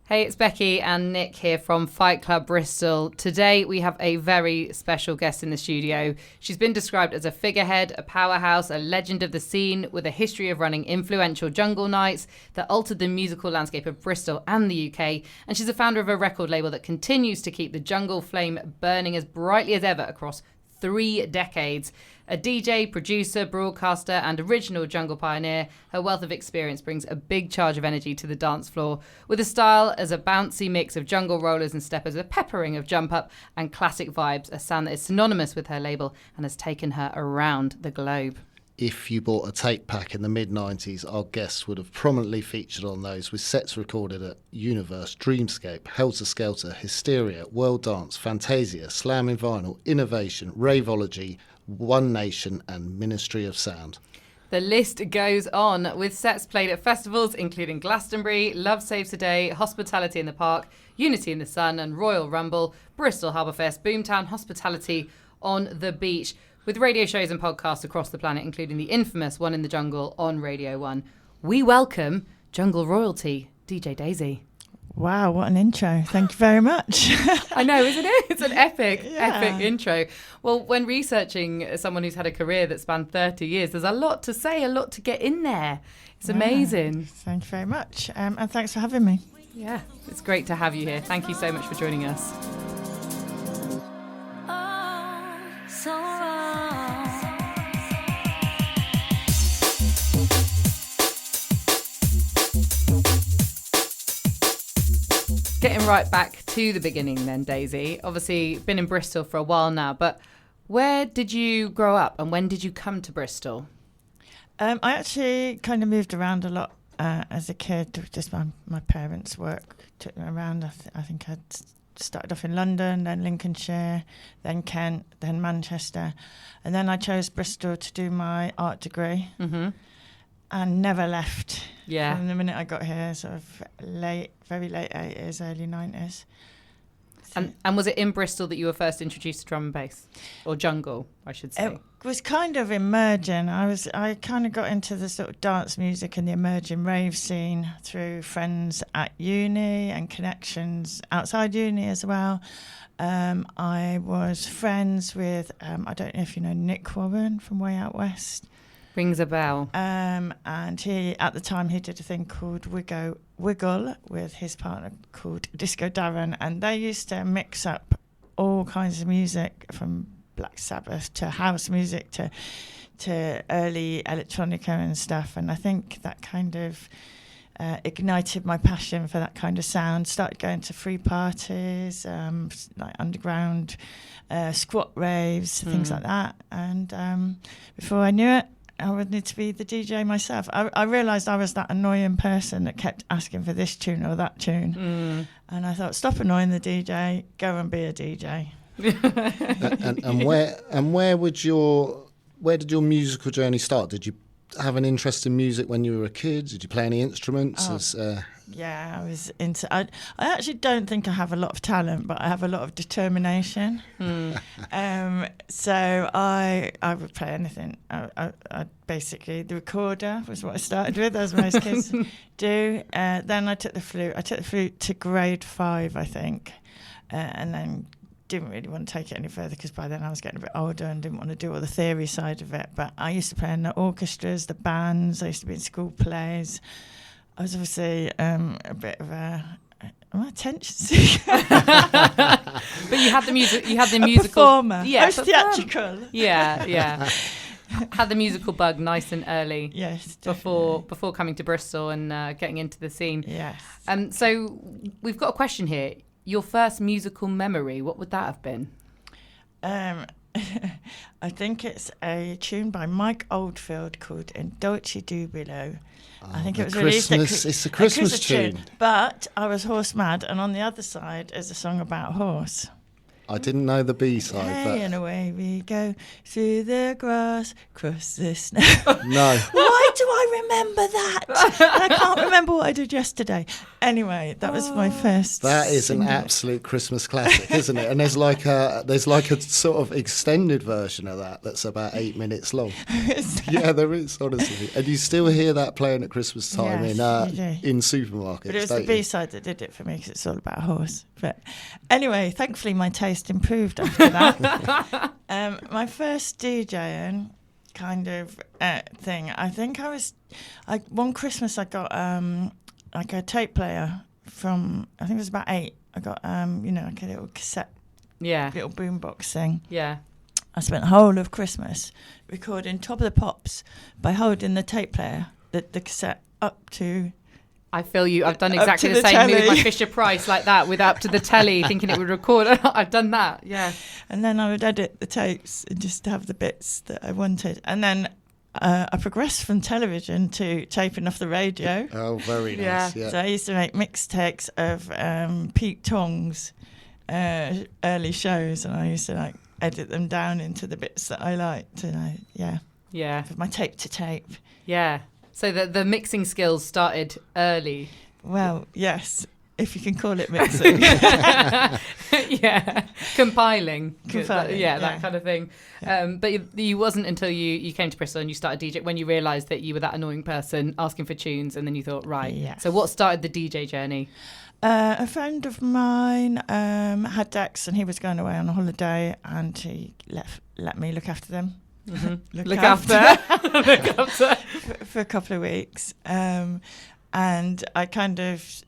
Hey, it's Becky and Nick here from Fight Club Bristol. Today we have a very special guest in the studio. She's been described as a figurehead, a powerhouse, a legend of the scene with a history of running influential jungle nights that altered the musical landscape of Bristol and the UK. And she's the founder of a record label that continues to keep the jungle flame burning as brightly as ever across 3 decades. A DJ, producer, broadcaster, and original jungle pioneer, her wealth of experience brings a big charge of energy to the dance floor, with a style as a bouncy mix of jungle rollers and steppers, a peppering of jump up and classic vibes, a sound that is synonymous with her label and has taken her around the globe. If you bought a tape pack in the mid-90s, our guests would have prominently featured on those, with sets recorded at Universe, Dreamscape, Helter Skelter, Hysteria, World Dance, Fantasia, Slam in Vinyl, Innovation, Raveology, One Nation and Ministry of Sound. The list goes on, with sets played at festivals including Glastonbury, Love Saves the Day, Hospitality in the Park, Unity in the Sun and Royal Rumble, Bristol Harbourfest, Boomtown, Hospitality on the Beach, with radio shows and podcasts across the planet, including the infamous One in the Jungle on Radio 1. We welcome jungle royalty, DJ Dazee. Wow, what an intro. Thank you very much. I know, isn't it? It's an epic intro. Well, when researching someone who's had a career that spanned 30 years, there's a lot to say, a lot to get in there. It's amazing. Thank you very much. And thanks for having me. Yeah, it's great to have you here. Thank you so much for joining us. Getting right back to the beginning then, Dazee. Obviously, been in Bristol for a while now, but where did you grow up and when did you come to Bristol? I actually kind of moved around a lot as a kid. Just my parents' work took me around. I think I'd started off in London, then Lincolnshire, then Kent, then Manchester. And then I chose Bristol to do my art degree. Mm-hmm. And never left. Yeah. From the minute I got here, sort of very late 80s, early 90s. So and was it in Bristol that you were first introduced to drum and bass? Or jungle, I should say? It was kind of emerging. I kind of got into the sort of dance music and the emerging rave scene through friends at uni and connections outside uni as well. I was friends with, I don't know if you know Nick Warren from Way Out West. Rings a bell. And he, at the time, he did a thing called Wiggle with his partner called Disco Darren, and they used to mix up all kinds of music from Black Sabbath to house music to early electronica and stuff. And I think that kind of ignited my passion for that kind of sound. Started going to free parties, like underground squat raves, things like that. And before I knew it, I would need to be the DJ myself. I realised I was that annoying person that kept asking for this tune or that tune. And I thought, stop annoying the DJ, go and be a DJ. and where did your musical journey start? Did you have an interest in music when you were a kid? Did you play any instruments? Yeah, I was into. I actually don't think I have a lot of talent, but I have a lot of determination. So I would play anything. I basically, the recorder was what I started with, as most kids do. Then I took the flute. I took the flute to grade 5, I think, and then didn't really want to take it any further because by then I was getting a bit older and didn't want to do all the theory side of it. But I used to play in the orchestras, the bands. I used to be in school plays. I was obviously a bit of a attention seeker. But you had the music. You had the musical performer. Yeah, I was theatrical. Yeah. Had the musical bug nice and early. Yes, before coming to Bristol and getting into the scene. Yes. So we've got a question here. Your first musical memory, what would that have been? I think it's a tune by Mike Oldfield called In Dolce Jubilo. I think it was released it's a Christmas tune. But I was horse mad, and on the other side is a song about horse. I didn't know the B-side. Hey, and away we go through the grass, across the snow. No. Why do I remember that? And I can't remember what I did yesterday. Anyway, that was my first. That is single. an absolute Christmas classic, isn't it? And there's like a sort of extended version of that that's about 8 minutes long. Yeah, there is, honestly. And you still hear that playing at Christmas time in supermarkets. But it was the B-side that did it for me because it's all about a horse. But anyway, thankfully my taste improved after that. My first DJing kind of thing, I think one Christmas I got like a tape player from, I think it was about 8. I got, like a little cassette, little boombox thing. Yeah. I spent the whole of Christmas recording Top of the Pops by holding the tape player, the cassette up to... I feel you. I've done exactly the same telly. with my Fisher Price like that, with up to the telly, thinking it would record. I've done that, yeah. And then I would edit the tapes and just have the bits that I wanted. And then I progressed from television to taping off the radio. Oh, very nice. Yeah. So I used to make mixtapes of Pete Tong's early shows, and I used to like edit them down into the bits that I liked. And with my tape to tape. Yeah. So the mixing skills started early. Well, yes, if you can call it mixing. Compiling. That kind of thing. Yeah. But you wasn't until you came to Bristol and you started DJ when you realised that you were that annoying person asking for tunes, and then you thought, right. Yes. So what started the DJ journey? A friend of mine had decks, and he was going away on a holiday, and he let me look after them. Mm-hmm. Look after for for a couple of weeks, and I kind of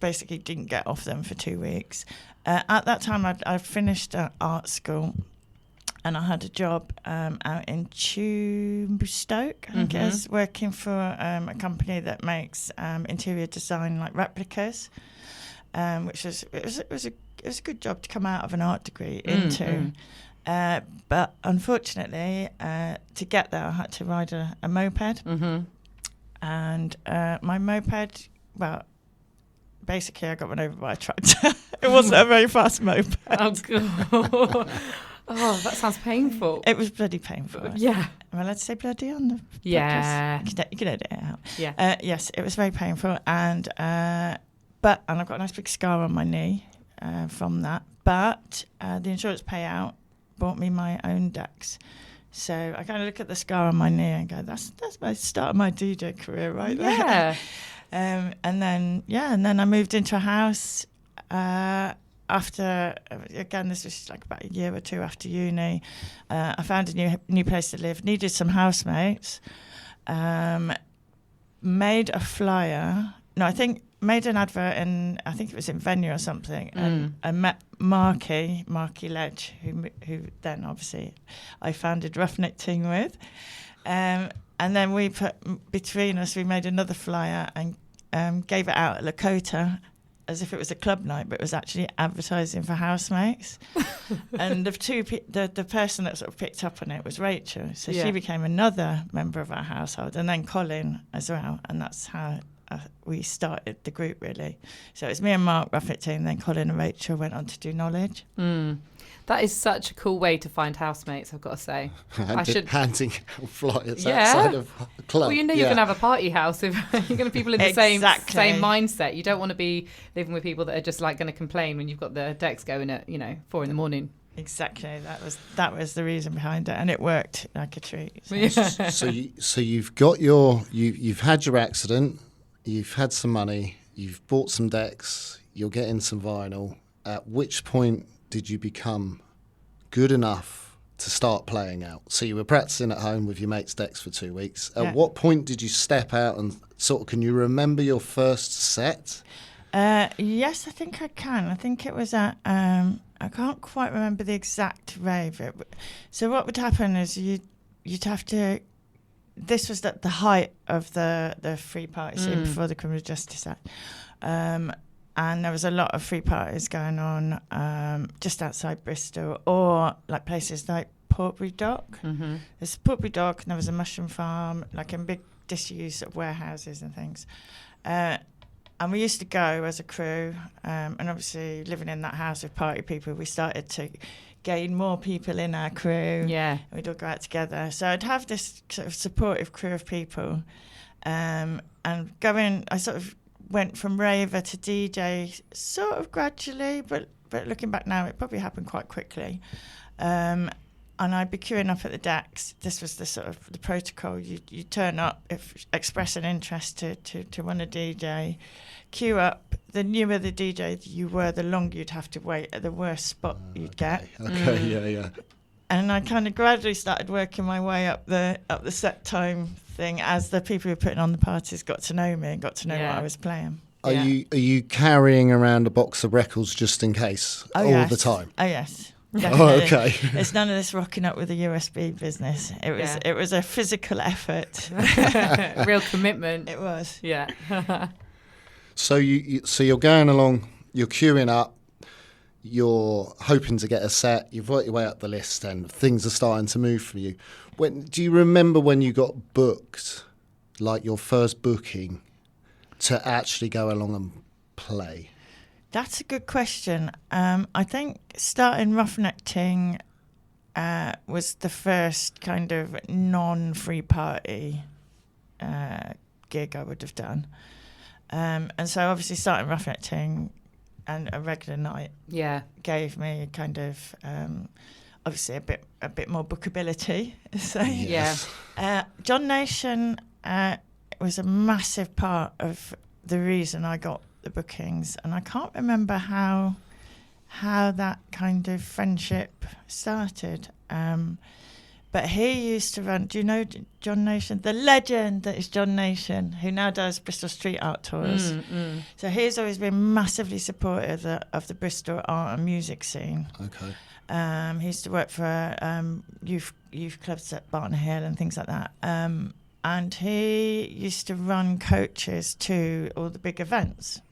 basically didn't get off them for 2 weeks. At that time, I'd finished art school, and I had a job out in Stoke, I think it is, working for a company that makes interior design like replicas, which was a good job to come out of an art degree into. But unfortunately, to get there, I had to ride a moped. And my moped, well, basically I got run over by a tractor. It wasn't a very fast moped. Oh, God. Oh, that sounds painful. It was bloody painful. Yeah. Am I allowed to say bloody on the Yeah. podcast? You can edit it out. Yeah. Yes, it was very painful. And I've got a nice big scar on my knee from that. But the insurance payout bought me my own decks. So I kind of look at the scar on my knee and go, that's my start of my DJ career right there. And then I moved into a house after, again, this was like about a year or two after uni. I found a new place to live, needed some housemates, made a flyer. No, I think made an advert in, I think it was in Venue or something, and I met Markee Ledge, who then obviously I founded Ruffneck Ting with, and then we put between us, we made another flyer and gave it out at Lakota as if it was a club night, but it was actually advertising for housemates. And the person that sort of picked up on it was Rachel, so she became another member of our household, and then Colin as well, and that's how we started the group, really. So it was me and Mark, Ruffneck Ting, and then Colin and Rachel went on to do Knowledge. That is such a cool way to find housemates, I've got to say. Handing out flyers outside of a club. Well, you know you're going to have a party house if you're going to have people in the same mindset. You don't want to be living with people that are just like going to complain when you've got the decks going at 4 a.m. Exactly. That was the reason behind it, and it worked like a treat. So you've got you've had your accident. You've had some money, you've bought some decks, you're getting some vinyl. At which point did you become good enough to start playing out? So you were practicing at home with your mate's decks for 2 weeks. At what point did you step out and can you remember your first set? Yes, I think I can. I think it was at, I can't quite remember the exact rave. So what would happen is you'd have to... This was at the height of the free party scene before the Criminal Justice Act. And there was a lot of free parties going on just outside Bristol, or like places like Portbury Dock. There's Portbury Dock, and there was a mushroom farm, like in big disused sort of warehouses and things. And we used to go as a crew, and obviously living in that house with party people, we started to gain more people in our crew. Yeah. We'd all go out together. So I'd have this sort of supportive crew of people. And I sort of went from raver to DJ sort of gradually, but looking back now, it probably happened quite quickly. And I'd be queuing up at the decks. This was the sort of the protocol. You turn up, express an interest to want to DJ, queue up. The newer the DJ you were, the longer you'd have to wait at the worst spot you'd get. Okay, yeah. And I kind of gradually started working my way up the set time thing as the people who were putting on the parties got to know me and got to know what I was playing. Are you carrying around a box of records just in case the time? Oh yes. Definitely. Oh, okay. It's none of this rocking up with a USB business. It was a physical effort. Real commitment. It was. Yeah. So you're going along, you're queuing up, you're hoping to get a set, you've worked your way up the list and things are starting to move for you. Do you remember when you got booked, like your first booking, to actually go along and play? That's a good question. I think starting Ruffneck Ting was the first kind of non-free party gig I would have done. And so obviously starting Ruffneck Ting and a regular night gave me kind of obviously a bit more bookability. So John Nation was a massive part of the reason I got the bookings, and I can't remember how that kind of friendship started. But he used to run. Do you know John Nation, the legend that is John Nation, who now does Bristol street art tours? So he's always been massively supportive of the Bristol art and music scene. Okay. He used to work for youth clubs at Barton Hill and things like that. And he used to run coaches to all the big events.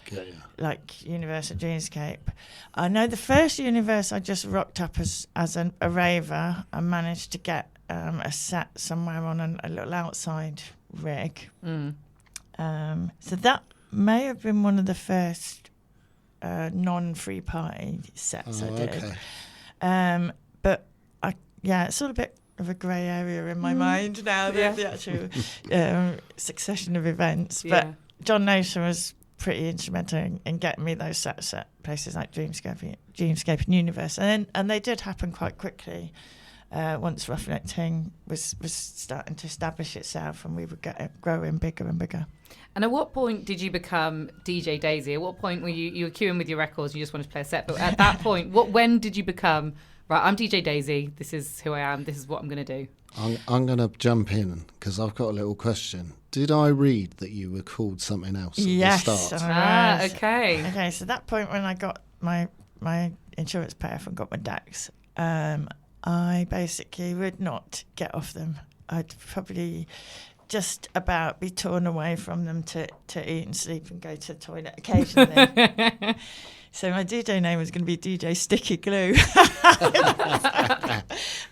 Okay, yeah. Like Universal Dreamscape. I know the first Universe I just rocked up as a raver and managed to get a set somewhere on a little outside rig. So that may have been one of the first non-free party sets I did. Okay. But it's sort of a bit of a grey area in my mind now, the actual succession of events. But John Nation was pretty instrumental in getting me those sets at places like Dreamscape and Universe, and they did happen quite quickly once Ruffneck Ting was starting to establish itself, and we were growing bigger and bigger. And at what point did you become DJ Dazee? At what point were you were queuing with your records, you just wanted to play a set, but at that point, when did you become, right, I'm DJ Dazee, this is who I am, this is what I'm going to do? I'm going to jump in because I've got a little question. Did I read that you were called something else at the start? Okay. Okay, so that point when I got my insurance payoff and got my DAX, I basically would not get off them. I'd probably just about be torn away from them to eat and sleep and go to the toilet occasionally. So my DJ name was going to be DJ Sticky Glue.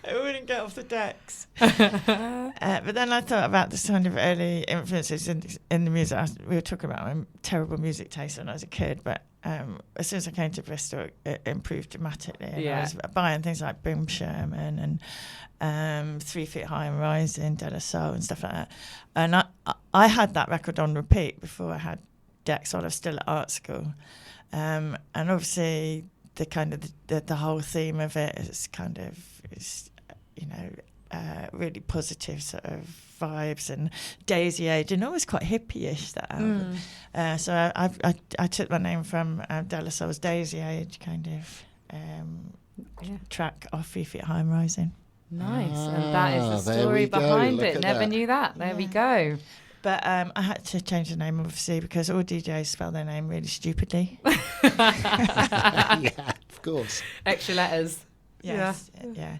I wouldn't get off the decks. But then I thought about this kind of early influences in the music. We were talking about my terrible music taste when I was a kid, but as soon as I came to Bristol, it improved dramatically. And I was buying things like BIMM Sherman and 3 Feet High and Rising, De La Soul and stuff like that. And I had that record on repeat before I had decks while I was still at art school. And obviously the kind of the whole theme of it is kind of really positive sort of vibes and daisy age and always quite hippie-ish, that album. So I took my name from De La Soul's Daisy Age kind of track off 3 Feet High and Rising. Nice. And that is the story behind it. Never knew that. There we go. But I had to change the name, obviously, because all DJs spell their name really stupidly. Yeah, of course. Extra letters. Yes. Yeah.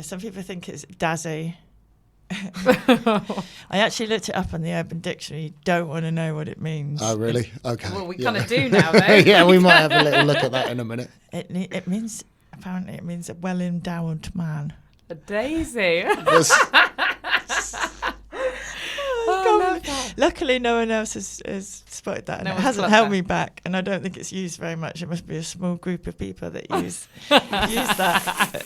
Some people think it's Dazee. I actually looked it up on the Urban Dictionary. Don't want to know what it means. Oh, really? Okay. Well, we kind of do now, though. Yeah, we might have a little look at that in a minute. It means, apparently, it means a well-endowed man. A daisy. Luckily, no one else has spotted that, and it hasn't held me back. And I don't think it's used very much. It must be a small group of people that use that.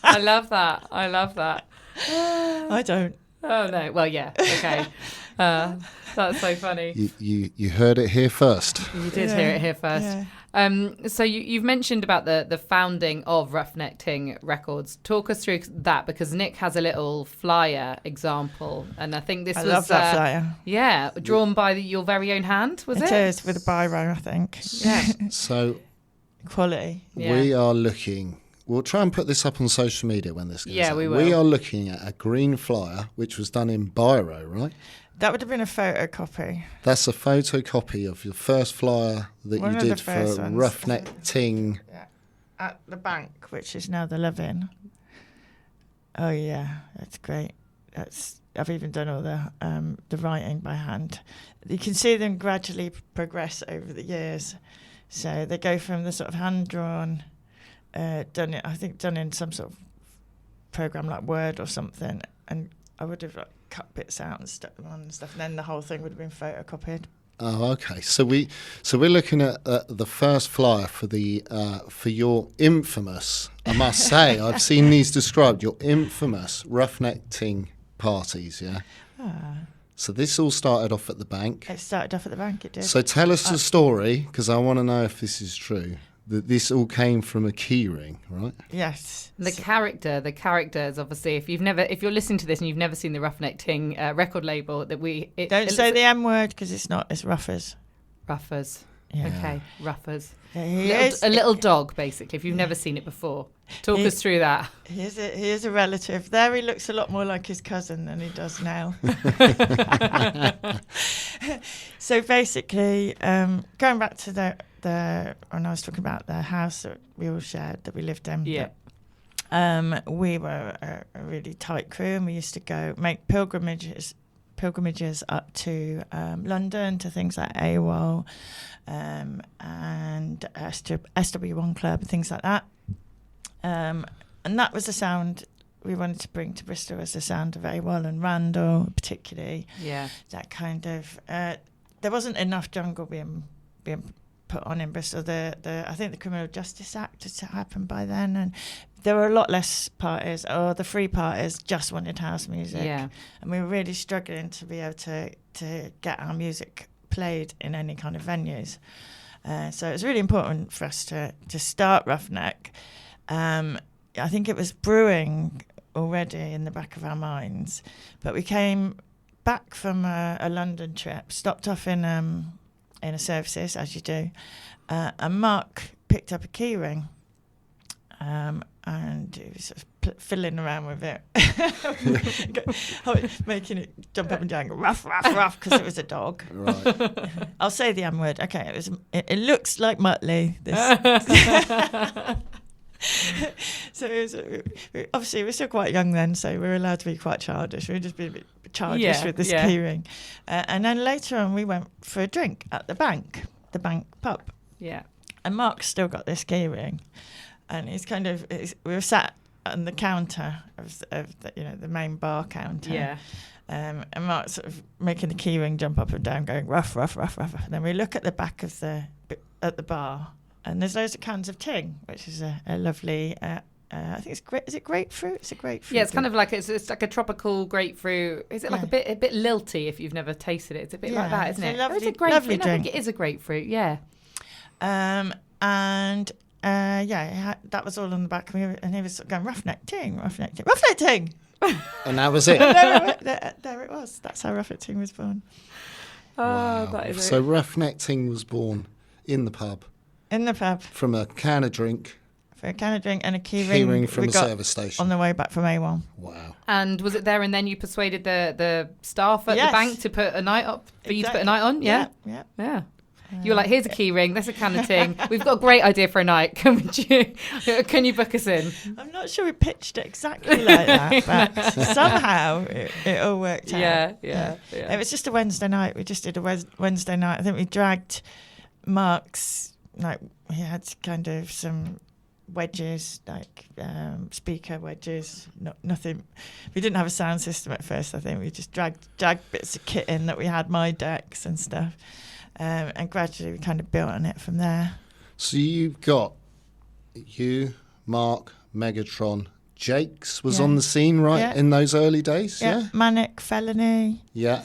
I love that. I don't. Oh no. Well, yeah. Okay. That's so funny. You heard it here first. You did hear it here first. Yeah. So you've mentioned about the founding of Ruffneck Ting Records. Talk us through that, because Nick has a little flyer example, and I think this was love that flyer. Yeah, drawn by your very own hand. Was it? It is, with a biro, I think. Yeah. So Quality. Yeah. we are looking. We'll try and put this up on social media when this goes out. We will. We are looking at a green flyer, which was done in biro, right? That would have been a photocopy. That's a photocopy of your first flyer that One you of the did for first ones. Ruffneck Ting. Yeah. At the bank, which is now the Love-In. Oh yeah, that's great. I've even done all the writing by hand. You can see them gradually progress over the years. So they go from the sort of hand drawn, done in some sort of program like Word or something, and I would have cut bits out and stuck them on and stuff, and then the whole thing would have been photocopied. Oh, okay. So we're looking at the first flyer for your infamous. I must say, I've seen these described. Your infamous Ruffneck Ting parties, yeah. So this all started off at the bank. It started off at the bank. It did. So tell us the story, because I want to know if this is true. That this all came from a keyring, right? Yes. The characters, obviously. If you're listening to this and you've never seen the Ruffneck Ting record label, Don't say the M word, because it's not. It's Ruffers. Ruffers. Yeah. Okay, Ruffers. Yeah, A little dog, basically. If you've never seen it before, talk us through that. He is a relative. There, he looks a lot more like his cousin than he does now. So basically, going back to the when I was talking about the house that we all shared, that we lived in. Yeah. We were a really tight crew, and we used to make pilgrimages up to London, to things like AWOL and SW1 Club, things like that. And that was the sound we wanted to bring to Bristol, as the sound of AWOL and Randall, particularly. Yeah. That kind of there wasn't enough jungle being put on in Bristol. I think the Criminal Justice Act had happened by then, and there were a lot less parties, or the free parties just wanted house music. Yeah. And we were really struggling to be able to get our music played in any kind of venues. So it was really important for us to start Ruffneck. I think it was brewing already in the back of our minds, but we came back from a London trip, stopped off in a services, as you do, and Mark picked up a keyring, and he was sort of fiddling around with it, making it jump up and down, ruff, ruff, ruff, because it was a dog. Right. I'll say the M word. Okay, it looks like Muttley. So it was, obviously we're still quite young then, so we were allowed to be quite childish. We were just being a bit childish with this keyring. And then later on we went for a drink at the bank pub. Yeah. And Mark's still got this keyring, and we were sat on the counter of the main bar counter. Yeah. And Mark's sort of making the keyring jump up and down, going ruff, ruff, ruff, ruff. And then we look at the back of at the bar, and there's loads of cans of Ting, which is a lovely. I think it's great. Is it grapefruit? It's a grapefruit. Yeah, it's kind of like it's like a tropical grapefruit. Is it like a bit lilty if you've never tasted it? It's a bit like that, isn't it? Lovely, or is it grapefruit? lovely drink. I think it is a grapefruit. Yeah. That was all on the back, and he was going Ruffneck Ting, Ruffneck Ting, Ruffneck Ting. And that was it. There it was. That's how Ruffneck Ting was born. Oh, that is it. So Ruffneck Ting was born in the pub. In the pub. From a can of drink. For a can of drink and a keyring from a service station. On the way back from A1. Wow. And was it there and then you persuaded the staff at the bank to put a night up for you to put a night on? Yeah. You were like, here's a key ring, there's a can of Ting. We've got a great idea for a night. Can you book us in? I'm not sure we pitched it exactly like that, but somehow it all worked out. Yeah. It was just a Wednesday night. We just did a Wednesday night. I think we dragged Mark's, like, he had kind of some wedges, like speaker wedges. Nothing. We didn't have a sound system at first. I think we just dragged bits of kit in that we had, my decks and stuff, and gradually we kind of built on it from there. So you've got Mark, Megatron, Jakes was on the scene, right, in those early days? Yeah. Manic, Felony. Yeah.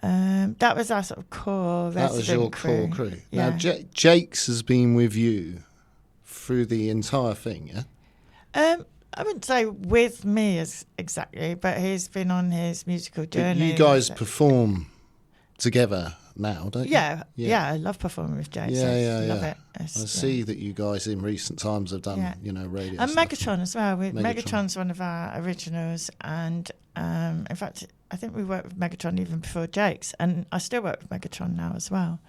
That was our sort of core resident That was your crew. core crew. Yeah. Now, Jakes has been with you through the entire thing, yeah? I wouldn't say with me exactly, but he's been on his musical journey. But you guys perform together now, don't you? Yeah, I love performing with Jakes. I love it. I see that you guys in recent times have done, radio and stuff. Megatron as well. Megatron's one of our originals, and in fact, I think we worked with Megatron even before Jakes, and I still work with Megatron now as well.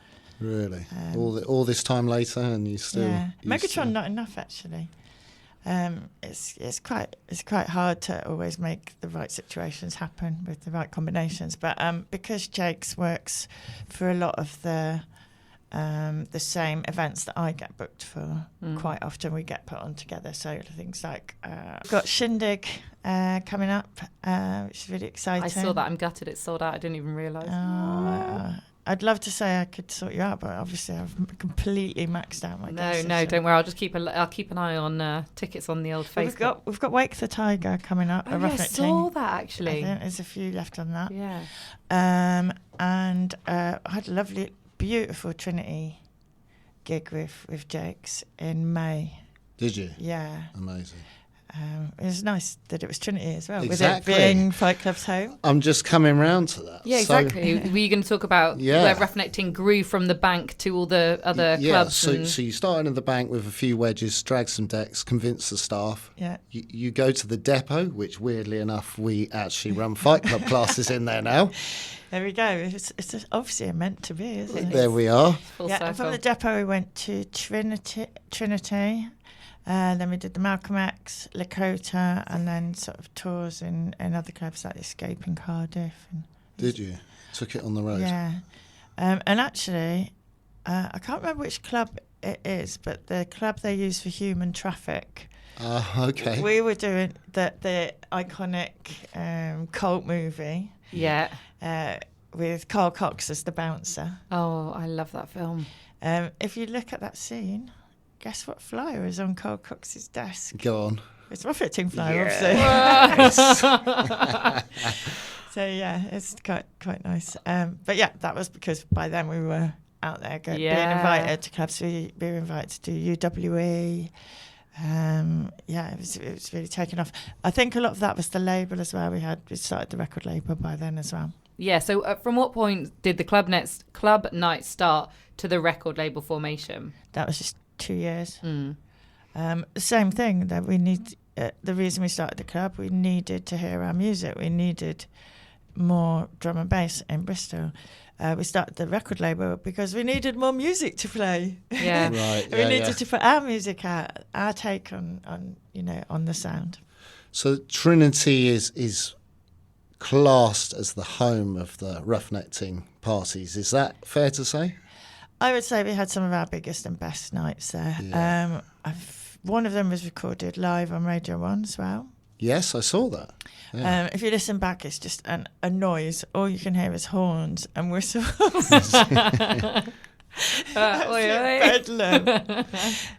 Really? All this time later, and you still... Yeah. Megatron, not enough, actually. It's quite hard to always make the right situations happen with the right combinations, but because Jakes works for a lot of the same events that I get booked for, quite often we get put on together. So things like we've got Shindig coming up, which is really exciting. I saw that. I'm gutted it's sold out. I didn't even realise. I'd love to say I could sort you out, but obviously I've completely maxed out my guesses. No, don't worry. I'll just keep an eye on tickets on the old Facebook. We've got Wake the Tiger coming up. Oh, I saw that actually. I think there's a few left on that. Yeah. And I had a lovely, beautiful Trinity gig with Jakes in May. Did you? Yeah. Amazing. It was nice that it was Trinity as well, Exactly. with it being Fight Club's home. I'm just coming round to that. Yeah, exactly. Were you going to talk about where Ruffneck Ting grew from the bank to all the other clubs? So you started in the bank with a few wedges, dragged some decks, convinced the staff. Yeah. You go to the depot, which weirdly enough, we actually run Fight Club classes in there now. There we go. It's obviously meant to be, isn't it? There we are. Full yeah, circle. and from the depot we went to Trinity. Then we did the Malcolm X, Lakota, and then sort of tours in other clubs like Escape in Cardiff. Did you? Took it on the road? Yeah. And actually, I can't remember which club it is, but the club they use for human traffic. Okay. We were doing the iconic cult movie. Yeah. With Carl Cox as the bouncer. Oh, I love that film. If you look at that scene, guess what flyer is on Carl Cox's desk? Go on. It's a Ruffneck Ting flyer, obviously. So yeah, it's quite nice. But yeah, that was because by then we were out there being invited to clubs. We were invited to do UWE. It was really taken off. I think a lot of that was the label as well. We started the record label by then as well. Yeah. So from what point did the club night start to the record label formation? That was just 2 years. Same thing that we need. The reason we started the club, we needed to hear our music. We needed more drum and bass in Bristol. We started the record label because we needed more music to play. Yeah, right. We needed to put our music out, our take on the sound. So Trinity is classed as the home of the Ruffneck Ting parties. Is that fair to say? I would say we had some of our biggest and best nights there. Yeah. One of them was recorded live on Radio 1 as well. Yes, I saw that. Yeah. If you listen back, it's just a noise. All you can hear is horns and whistles. Bedlam.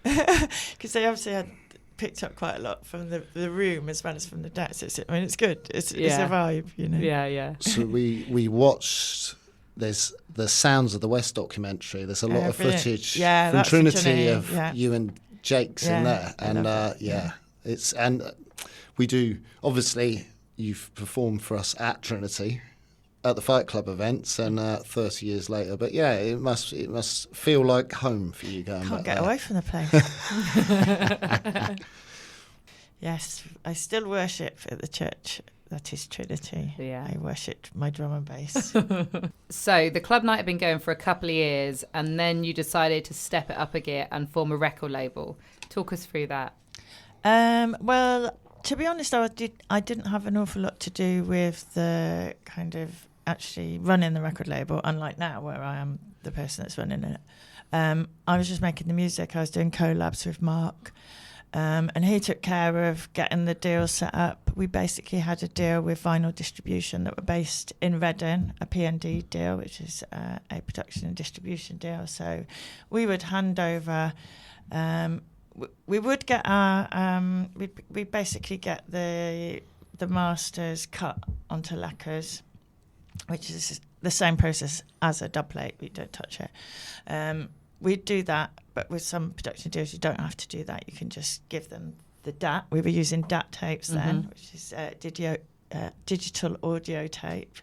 Because they obviously had picked up quite a lot from the room as well as from the decks. It's good. It's a vibe, Yeah. So we watched... There's the Sounds of the West documentary. There's a lot of footage from Trinity of you and Jakes in there, and we do. Obviously, you've performed for us at Trinity, at the Fight Club events, and 30 years later. But yeah, it must feel like home for you going. Can't back get there. away from the place. Yes, I still worship at the church. That is Trinity. Yeah. I worshipped my drum and bass. So the club night had been going for a couple of years, and then you decided to step it up a gear and form a record label. Talk us through that. Well, to be honest, I didn't have an awful lot to do with the kind of actually running the record label, unlike now where I am the person that's running it. I was just making the music. I was doing collabs with Mark. And he took care of getting the deal set up. We basically had a deal with Vinyl Distribution that were based in Reading, a P&D deal, which is a production and distribution deal. So we would hand over, we would get our, we basically get the masters cut onto lacquers, which is the same process as a dub plate. We don't touch it. We do that, but with some production deals, you don't have to do that. You can just give them the DAT. We were using DAT tapes then, which is digital audio tape,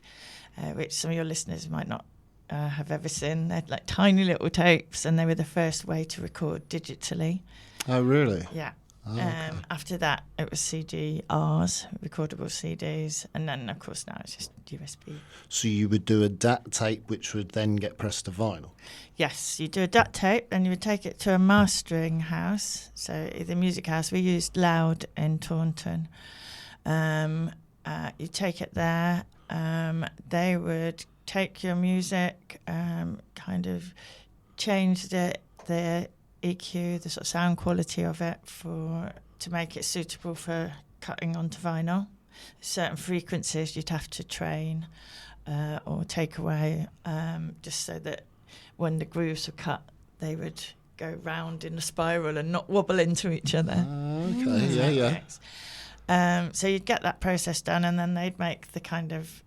which some of your listeners might not have ever seen. They're like tiny little tapes, and they were the first way to record digitally. Oh, really? Yeah. Oh, okay. After that, it was CDRs, recordable CDs, and then, of course, now it's just USB. So you would do a DAT tape, which would then get pressed to vinyl? Yes, you do a DAT tape, and you would take it to a mastering house. So the music house, we used Loud in Taunton. You take it there. They would take your music, kind of change the EQ, the sort of sound quality of it to make it suitable for cutting onto vinyl. Certain frequencies you'd have to train or take away, just so that when the grooves were cut, they would go round in a spiral and not wobble into each other. Okay, yeah. So you'd get that process done, and then they'd make the kind of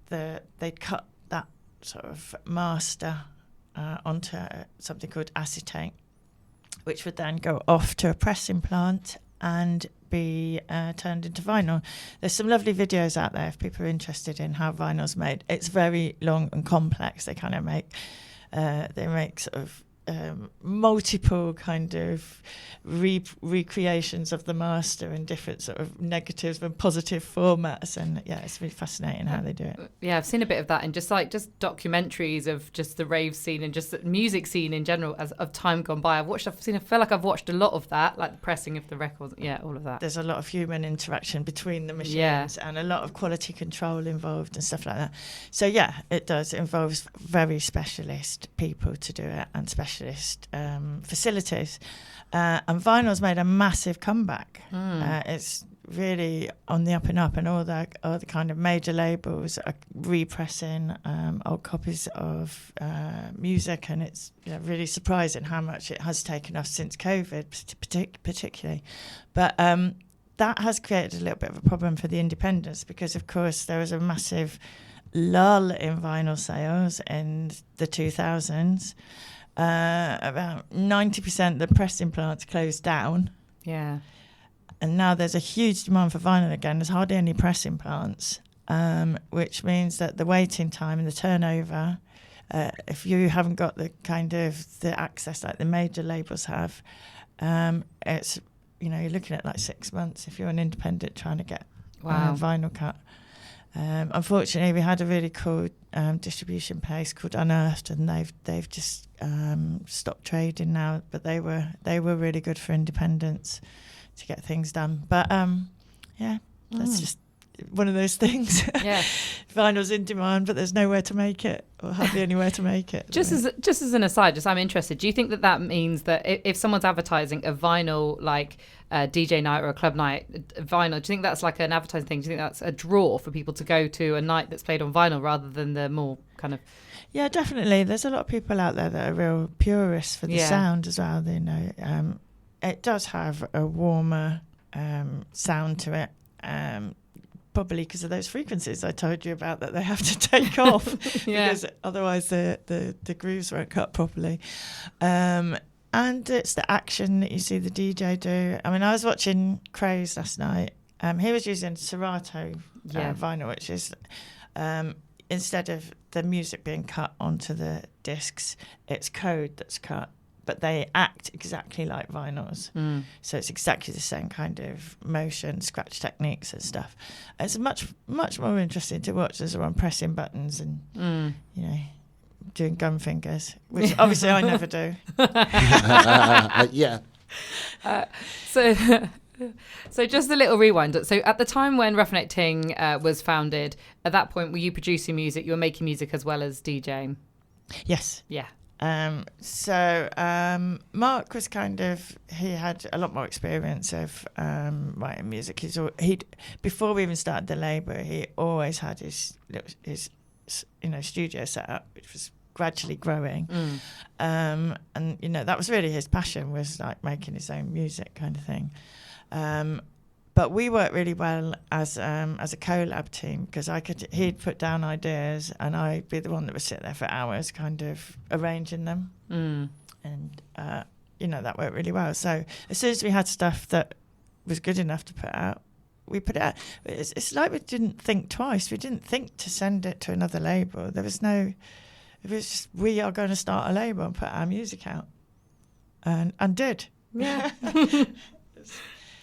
they'd cut that sort of master onto something called acetate, which would then go off to a pressing plant and be turned into vinyl. There's some lovely videos out there if people are interested in how vinyl's made. It's very long and complex. They kind of make sort of multiple kind of recreations of the master in different sort of negative and positive formats, and yeah, it's really fascinating how they do it. Yeah, I've seen a bit of that, and just documentaries of just the rave scene and just the music scene in general as of time gone by. I feel like I've watched a lot of that, like the pressing of the records, all of that. There's a lot of human interaction between the machines and a lot of quality control involved and stuff like that. So yeah, it does. It involves very specialist people to do it, and specialist facilities, and vinyl's made a massive comeback. It's really on the up and up, and all the kind of major labels are repressing old copies of music, and it's really surprising how much it has taken off since COVID, particularly. But that has created a little bit of a problem for the independents, because of course there was a massive lull in vinyl sales in the 2000s. About 90% of the pressing plants closed down. Yeah. And now there's a huge demand for vinyl again. There's hardly any pressing plants, which means that the waiting time and the turnover, if you haven't got the kind of the access like the major labels have, it's, you're looking at like 6 months if you're an independent trying to get vinyl cut. Unfortunately, we had a really cool distribution place called Unearthed, and they've just stopped trading now. But they were really good for independents to get things done. But that's just one of those things. Yeah, vinyl's in demand, but there's nowhere to make it, or hardly anywhere to make it. Just as an aside, I'm interested. Do you think that means that if someone's advertising a vinyl like DJ night or a club night vinyl, do you think that's like an advertising thing? Do you think that's a draw for people to go to a night that's played on vinyl rather than the more kind of? Yeah, definitely. There's a lot of people out there that are real purists for the sound as well. It does have a warmer sound to it. Probably because of those frequencies I told you about that they have to take off, because otherwise the grooves won't cut properly. And it's the action that you see the DJ do. I mean, I was watching Craze last night. He was using Serato vinyl, which is instead of the music being cut onto the discs, it's code that's cut. But they act exactly like vinyls. So it's exactly the same kind of motion, scratch techniques and stuff. It's much, much more interesting to watch as I'm pressing buttons and, doing gun fingers, which obviously I never do. So just a little rewind. So at the time when Ruffneck Ting was founded, at that point, were you producing music? You were making music as well as DJing? Yes. Yeah. Mark was he had a lot more experience of writing music. Before we even started the label, he always had his studio set up, which was gradually growing. And that was really his passion, was like making his own music kind of thing. But we worked really well as a collab team, because he'd put down ideas and I'd be the one that would sit there for hours kind of arranging them. And that worked really well. So as soon as we had stuff that was good enough to put out, we put it out. It's like we didn't think twice. We didn't think to send it to another label. It was just, we are going to start a label and put our music out, and did. Yeah.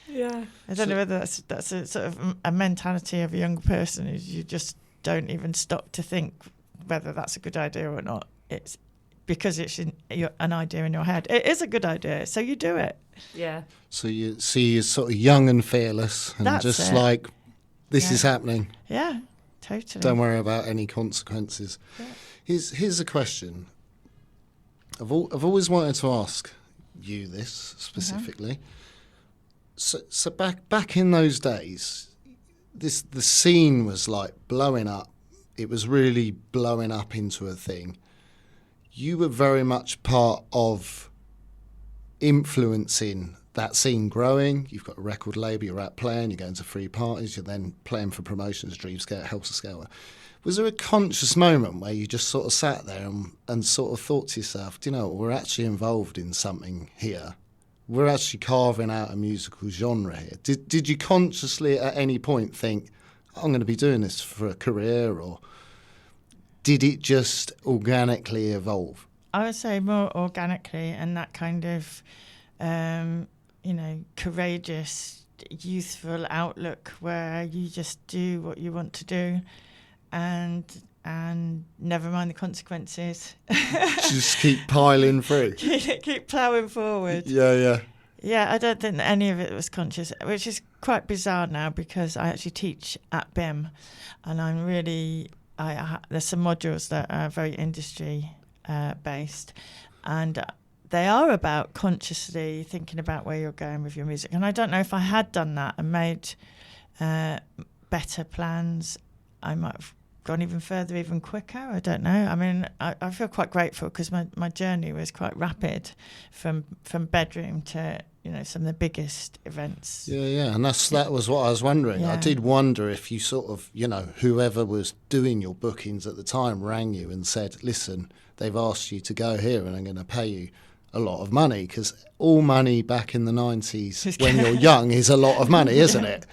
Yeah. I don't know whether that's a sort of a mentality of a young person, is you just don't even stop to think whether that's a good idea or not. It's because it's an idea in your head. It is a good idea, so you do it. Yeah. So you're sort of young and fearless, and That's just it. like, this is happening. Yeah, totally. Don't worry about any consequences. Yeah. Here's a question. I've always wanted to ask you this specifically. So back in those days, the scene was like blowing up. It was really blowing up into a thing. You were very much part of influencing that scene growing. You've got a record label, you're out playing, you're going to free parties, you're then playing for promotions, Dreamscape, Helps to Scale. Was there a conscious moment where you just sort of sat there and sort of thought to yourself, do you know what, we're actually involved in something here? We're actually carving out a musical genre here. Did you consciously at any point think, I'm going to be doing this for a career, or did it just organically evolve? I would say more organically, and that kind of, courageous, youthful outlook where you just do what you want to do, and never mind the consequences. Just keep piling through. keep ploughing forward. Yeah. Yeah, I don't think that any of it was conscious, which is quite bizarre now, because I actually teach at BIMM, and I'm really, there's some modules that are very industry based, and they are about consciously thinking about where you're going with your music. And I don't know if I had done that and made better plans, I might have gone even further, even quicker. I don't know. I mean, I feel quite grateful, because my journey was quite rapid from bedroom to some of the biggest events. Yeah, and that was what I was wondering. Yeah. I did wonder if you sort of, whoever was doing your bookings at the time rang you and said, listen, they've asked you to go here and I'm going to pay you a lot of money, because all money back in the 90s when you're young is a lot of money, isn't it?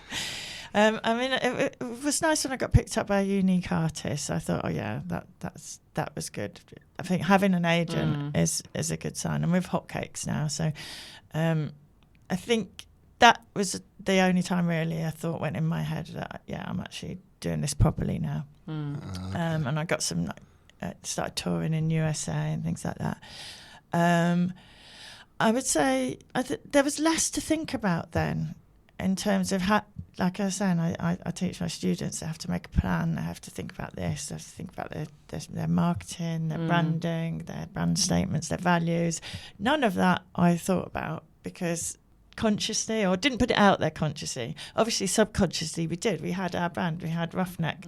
I mean, it was nice when I got picked up by a unique artist. I thought, that was good. I think having an agent is a good sign, and with Hotcakes now. So I think that was the only time really I thought went in my head that, I'm actually doing this properly now. And I got some, started touring in USA and things like that. I would say there was less to think about then, in terms of how, like I was saying, I teach my students, they have to make a plan, they have to think about this, they have to think about their marketing, their branding, their brand statements, their values. None of that I thought about, because consciously, or didn't put it out there consciously. Obviously, subconsciously we did. We had our brand. We had Ruffneck.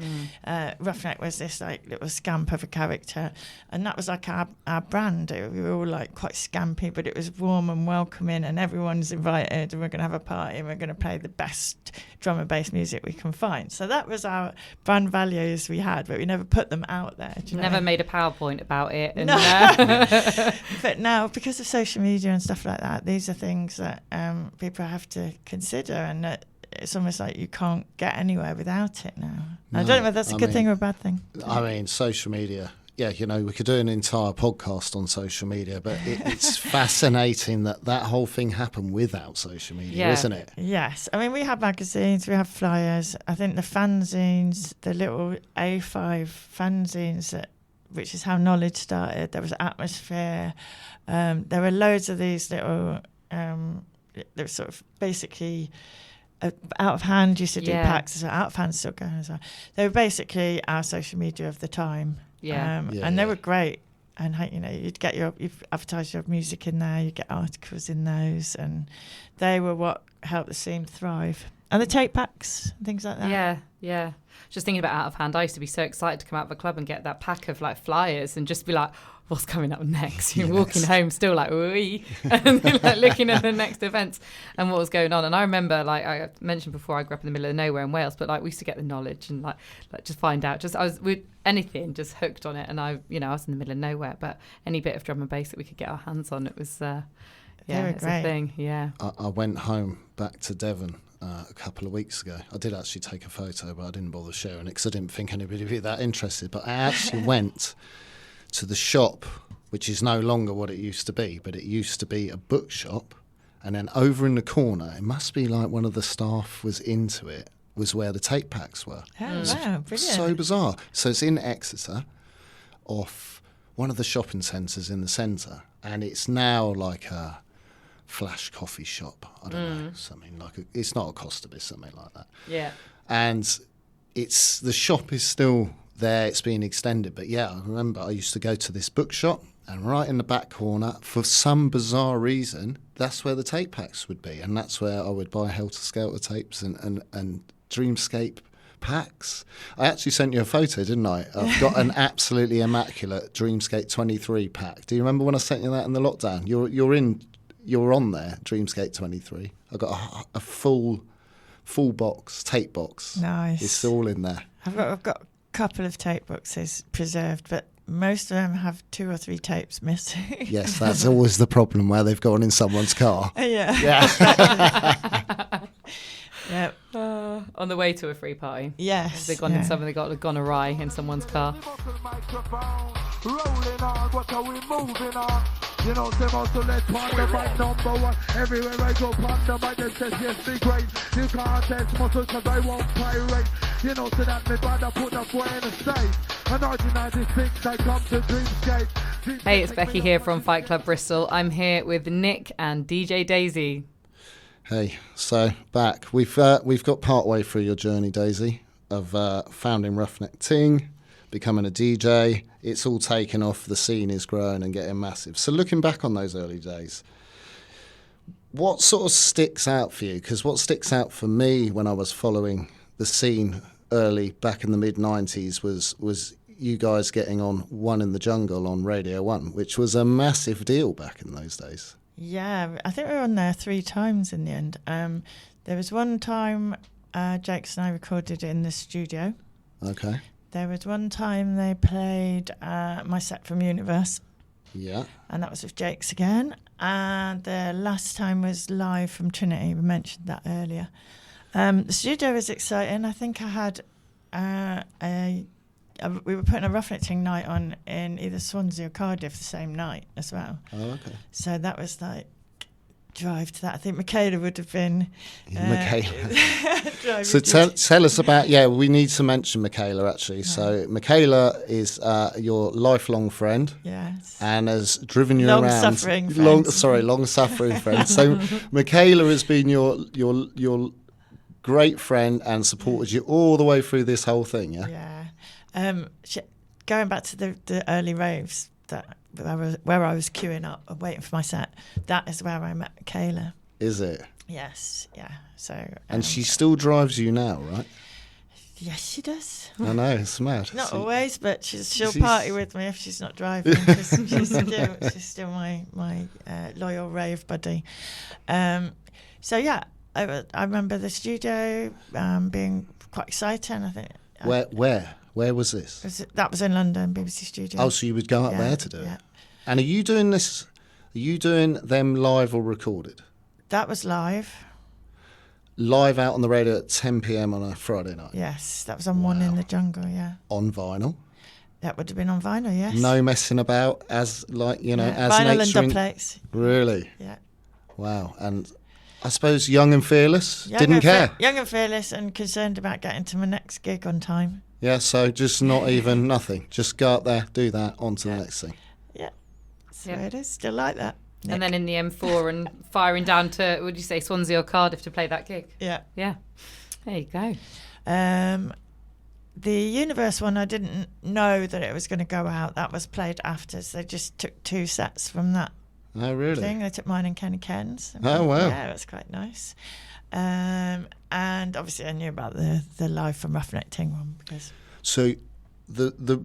Ruffneck was this like little scamp of a character, and that was like our brand. We were all like quite scampy, but it was warm and welcoming, and everyone's invited, and we're going to have a party, and we're going to play the best drum and bass music we can find. So that was our brand values we had, but we never put them out there. Do you know? Never made a PowerPoint about it. And, no. But now, because of social media and stuff like that, these are things that people have to consider, and it's almost like you can't get anywhere without it now. No, I don't know whether that's a good thing or a bad thing. I mean, social media, we could do an entire podcast on social media, but it's fascinating that whole thing happened without social media, isn't it? Yes. I mean, we have magazines, we have flyers. I think the fanzines, the little A5 fanzines, which is how Knowledge started. There was Atmosphere. There were loads of these little... they were sort of basically out of hand. Used to do packs, so out of hand still going as well. They were basically our social media of the time. And they were great. and you'd advertise your music in there, you get articles in those, and they were what helped the scene thrive. And the tape packs and things like that. Yeah. Just thinking about Out of Hand, I used to be so excited to come out of a club and get that pack of like flyers and just be like, what's coming up next? You're walking home still like, wee, and then, like looking at the next events and what was going on. And I remember, like I mentioned before, I grew up in the middle of nowhere in Wales, but like we used to get the knowledge and like just find out. Just I was with anything, just hooked on it. And I was in the middle of nowhere, but any bit of drum and bass that we could get our hands on, it was it's a thing. Yeah. I went home back to Devon a couple of weeks ago. I did actually take a photo, but I didn't bother sharing it because I didn't think anybody would be that interested. But I actually went to the shop, which is no longer what it used to be, but it used to be a bookshop. And then over in the corner, it must be like one of the staff was into it, was where the tape packs were. Oh, wow, brilliant. So bizarre. So it's in Exeter, off one of the shopping centres in the centre, and it's now like a flash coffee shop. I don't know, something like it's not a Costa, but something like that. Yeah. And the shop is still there, it's been extended, but yeah, I remember I used to go to this bookshop, and right in the back corner, for some bizarre reason, that's where the tape packs would be, and that's where I would buy Helter Skelter tapes and Dreamscape packs. I actually sent you a photo, didn't I? I've got an absolutely immaculate Dreamscape 23 pack. Do you remember when I sent you that in the lockdown? You're on there, Dreamscape 23. I got a full box, tape box. Nice. It's all in there. I've got a couple of tape boxes preserved, but most of them have 2 or 3 tapes missing. Yes, that's always the problem where they've gone in someone's car. Yeah. Yep. On the way to a free party. Yes. They've gone awry in someone's car. Rolling on, what are we moving on? You know, say also let's ponder my number one. Everywhere I go, ponder my they says yes, be great. You can't test muscle cause I won't pirate. You know, so that me brother put up for in the state. And 1996 I come to Dreamscape. Hey, it's Becky here from Fight Club Bristol. I'm here with Nick and DJ Dazee. Hey, so back. We've got part way through your journey, Dazee, of founding Ruffneck Ting, becoming a DJ. It's all taken off. The scene is growing and getting massive. So looking back on those early days, what sort of sticks out for you? Because what sticks out for me when I was following the scene early back in the mid-90s was you guys getting on One in the Jungle on Radio 1, which was a massive deal back in those days. Yeah, I think we were on there 3 times in the end. There was one time Jakes and I recorded in the studio. Okay. There was one time they played my set from Universe. Yeah. And that was with Jakes again. And the last time was live from Trinity. We mentioned that earlier. The studio was exciting. I think I had we were putting a Ruffneck Ting night on in either Swansea or Cardiff the same night as well. Oh, okay. So that was like drive to that. I think Michaela would have been. Michaela. So tell us about. Yeah, we need to mention Michaela actually. Right. So Michaela is your lifelong friend. Yes. And has driven you long-suffering around. Friend. Long-suffering friend. So Michaela has been your great friend and supported you all the way through this whole thing. Yeah. Yeah. Going back to the early raves where I was queuing up and waiting for my set, that is where I met Michaela. Is it? Yes, yeah. So and she still drives you now, right? Yes, she does. I know, it's mad. Not always, but she'll party with me if she's not driving. She's still my loyal rave buddy. So yeah, I remember the studio being quite exciting. I think. Where was this? That was in London, BBC Studio. Oh, so you would go up there to do it? And are you doing this? Are you doing them live or recorded? That was live. Live out on the radio at 10 p.m. on a Friday night? Yes, that was on One in the Jungle, yeah. On vinyl? That would have been on vinyl, yes. No messing about as nature. Vinyl and dubplates. Really? Yeah. Wow. And I suppose young and fearless, didn't care. Young and fearless and concerned about getting to my next gig on time. Yeah, so just not even nothing. Just go up there, do that, on to the next thing. Yeah. So it is still like that. Nick. And then in the M4 and firing down to, would you say, Swansea or Cardiff to play that gig? Yeah. Yeah. There you go. the Universe one, I didn't know that it was going to go out. That was played after, so they just took 2 sets from that Oh, really? thing. They took mine and Kenny Ken's. Oh, wow. Yeah, it was quite nice. And obviously I knew about the live from Ruffneck Ting one because... So the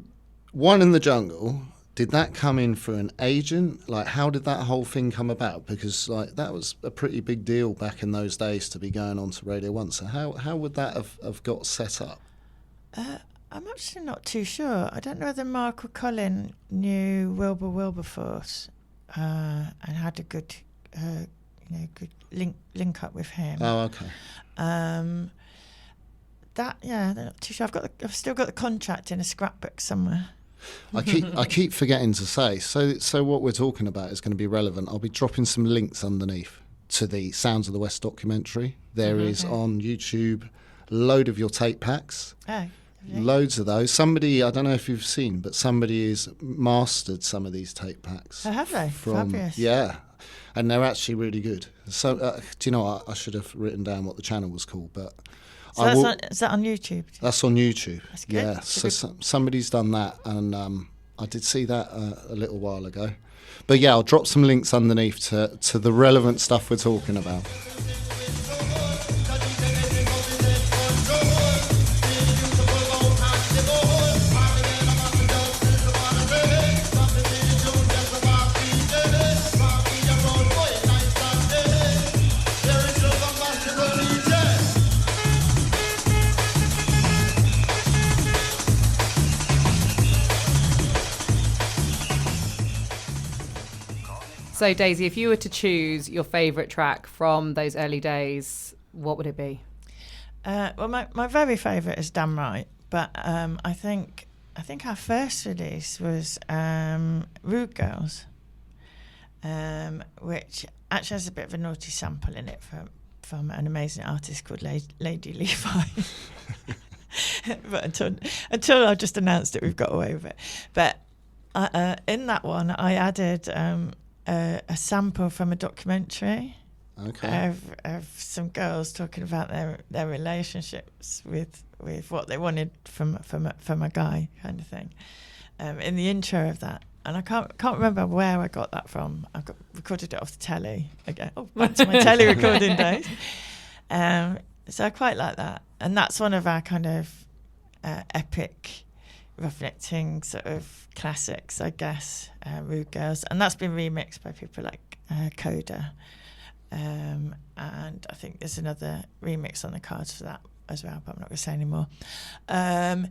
one in the jungle, did that come in through an agent? Like, how did that whole thing come about? Because like that was a pretty big deal back in those days to be going on to Radio 1. So how would that have got set up? I'm actually not too sure. I don't know whether Mark or Colin knew Wilberforce and had a good, good link up with him. Oh, okay. They're not too sure. I've still got the contract in a scrapbook somewhere. I keep forgetting to say. So what we're talking about is going to be relevant. I'll be dropping some links underneath to the Sounds of the West documentary. There is on YouTube load of your tape packs. Oh. Yeah. Loads of those. Somebody, I don't know if you've seen, but somebody has mastered some of these tape packs. Oh, have they? Fabulous. Yeah, and they're actually really good. So, do you know what? I should have written down what the channel was called, but so is that on YouTube? That's on YouTube. That's good. Yeah, so somebody's done that, and I did see that a little while ago. But yeah, I'll drop some links underneath to the relevant stuff we're talking about. So, Daisy, if you were to choose your favourite track from those early days, what would it be? Well, my very favourite is Damn Right, but I think our first release was Rude Girls, which actually has a bit of a naughty sample in it from an amazing artist called Lady Levi. But until I just announced it, we've got away with it. But in that one, I added a sample from a documentary of some girls talking about their relationships with what they wanted from a guy, kind of thing, in the intro of that. And I can't remember where I got that from. I recorded it off the telly again. Oh, back to my telly recording days. So I quite like that, and that's one of our kind of epic Ruffneck Ting sort of classics, I guess, Rude Girls, and that's been remixed by people like Coda, and I think there's another remix on the cards for that as well, but I'm not going to say anymore. And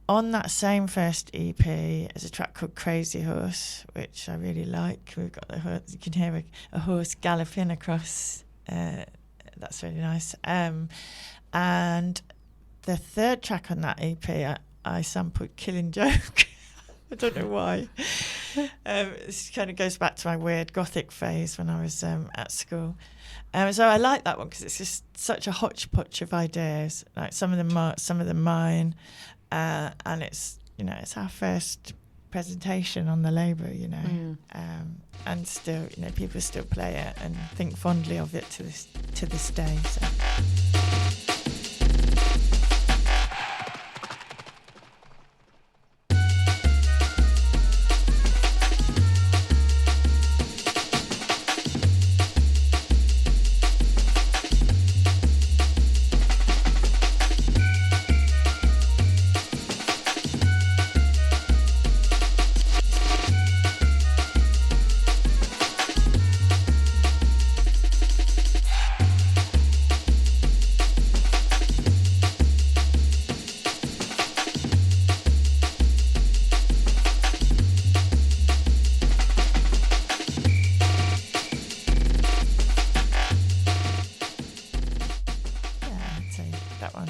on that same first EP is a track called Crazy Horse, which I really like. We've got the horse, you can hear a horse galloping across. That's really nice. And the third track on that EP, I sampled Killing Joke. I don't know why. This kind of goes back to my weird gothic phase when I was at school. So I like that one because it's just such a hodgepodge of ideas. Like some of them mine, and it's our first presentation on the label, and still people still play it and think fondly of it to this day. So.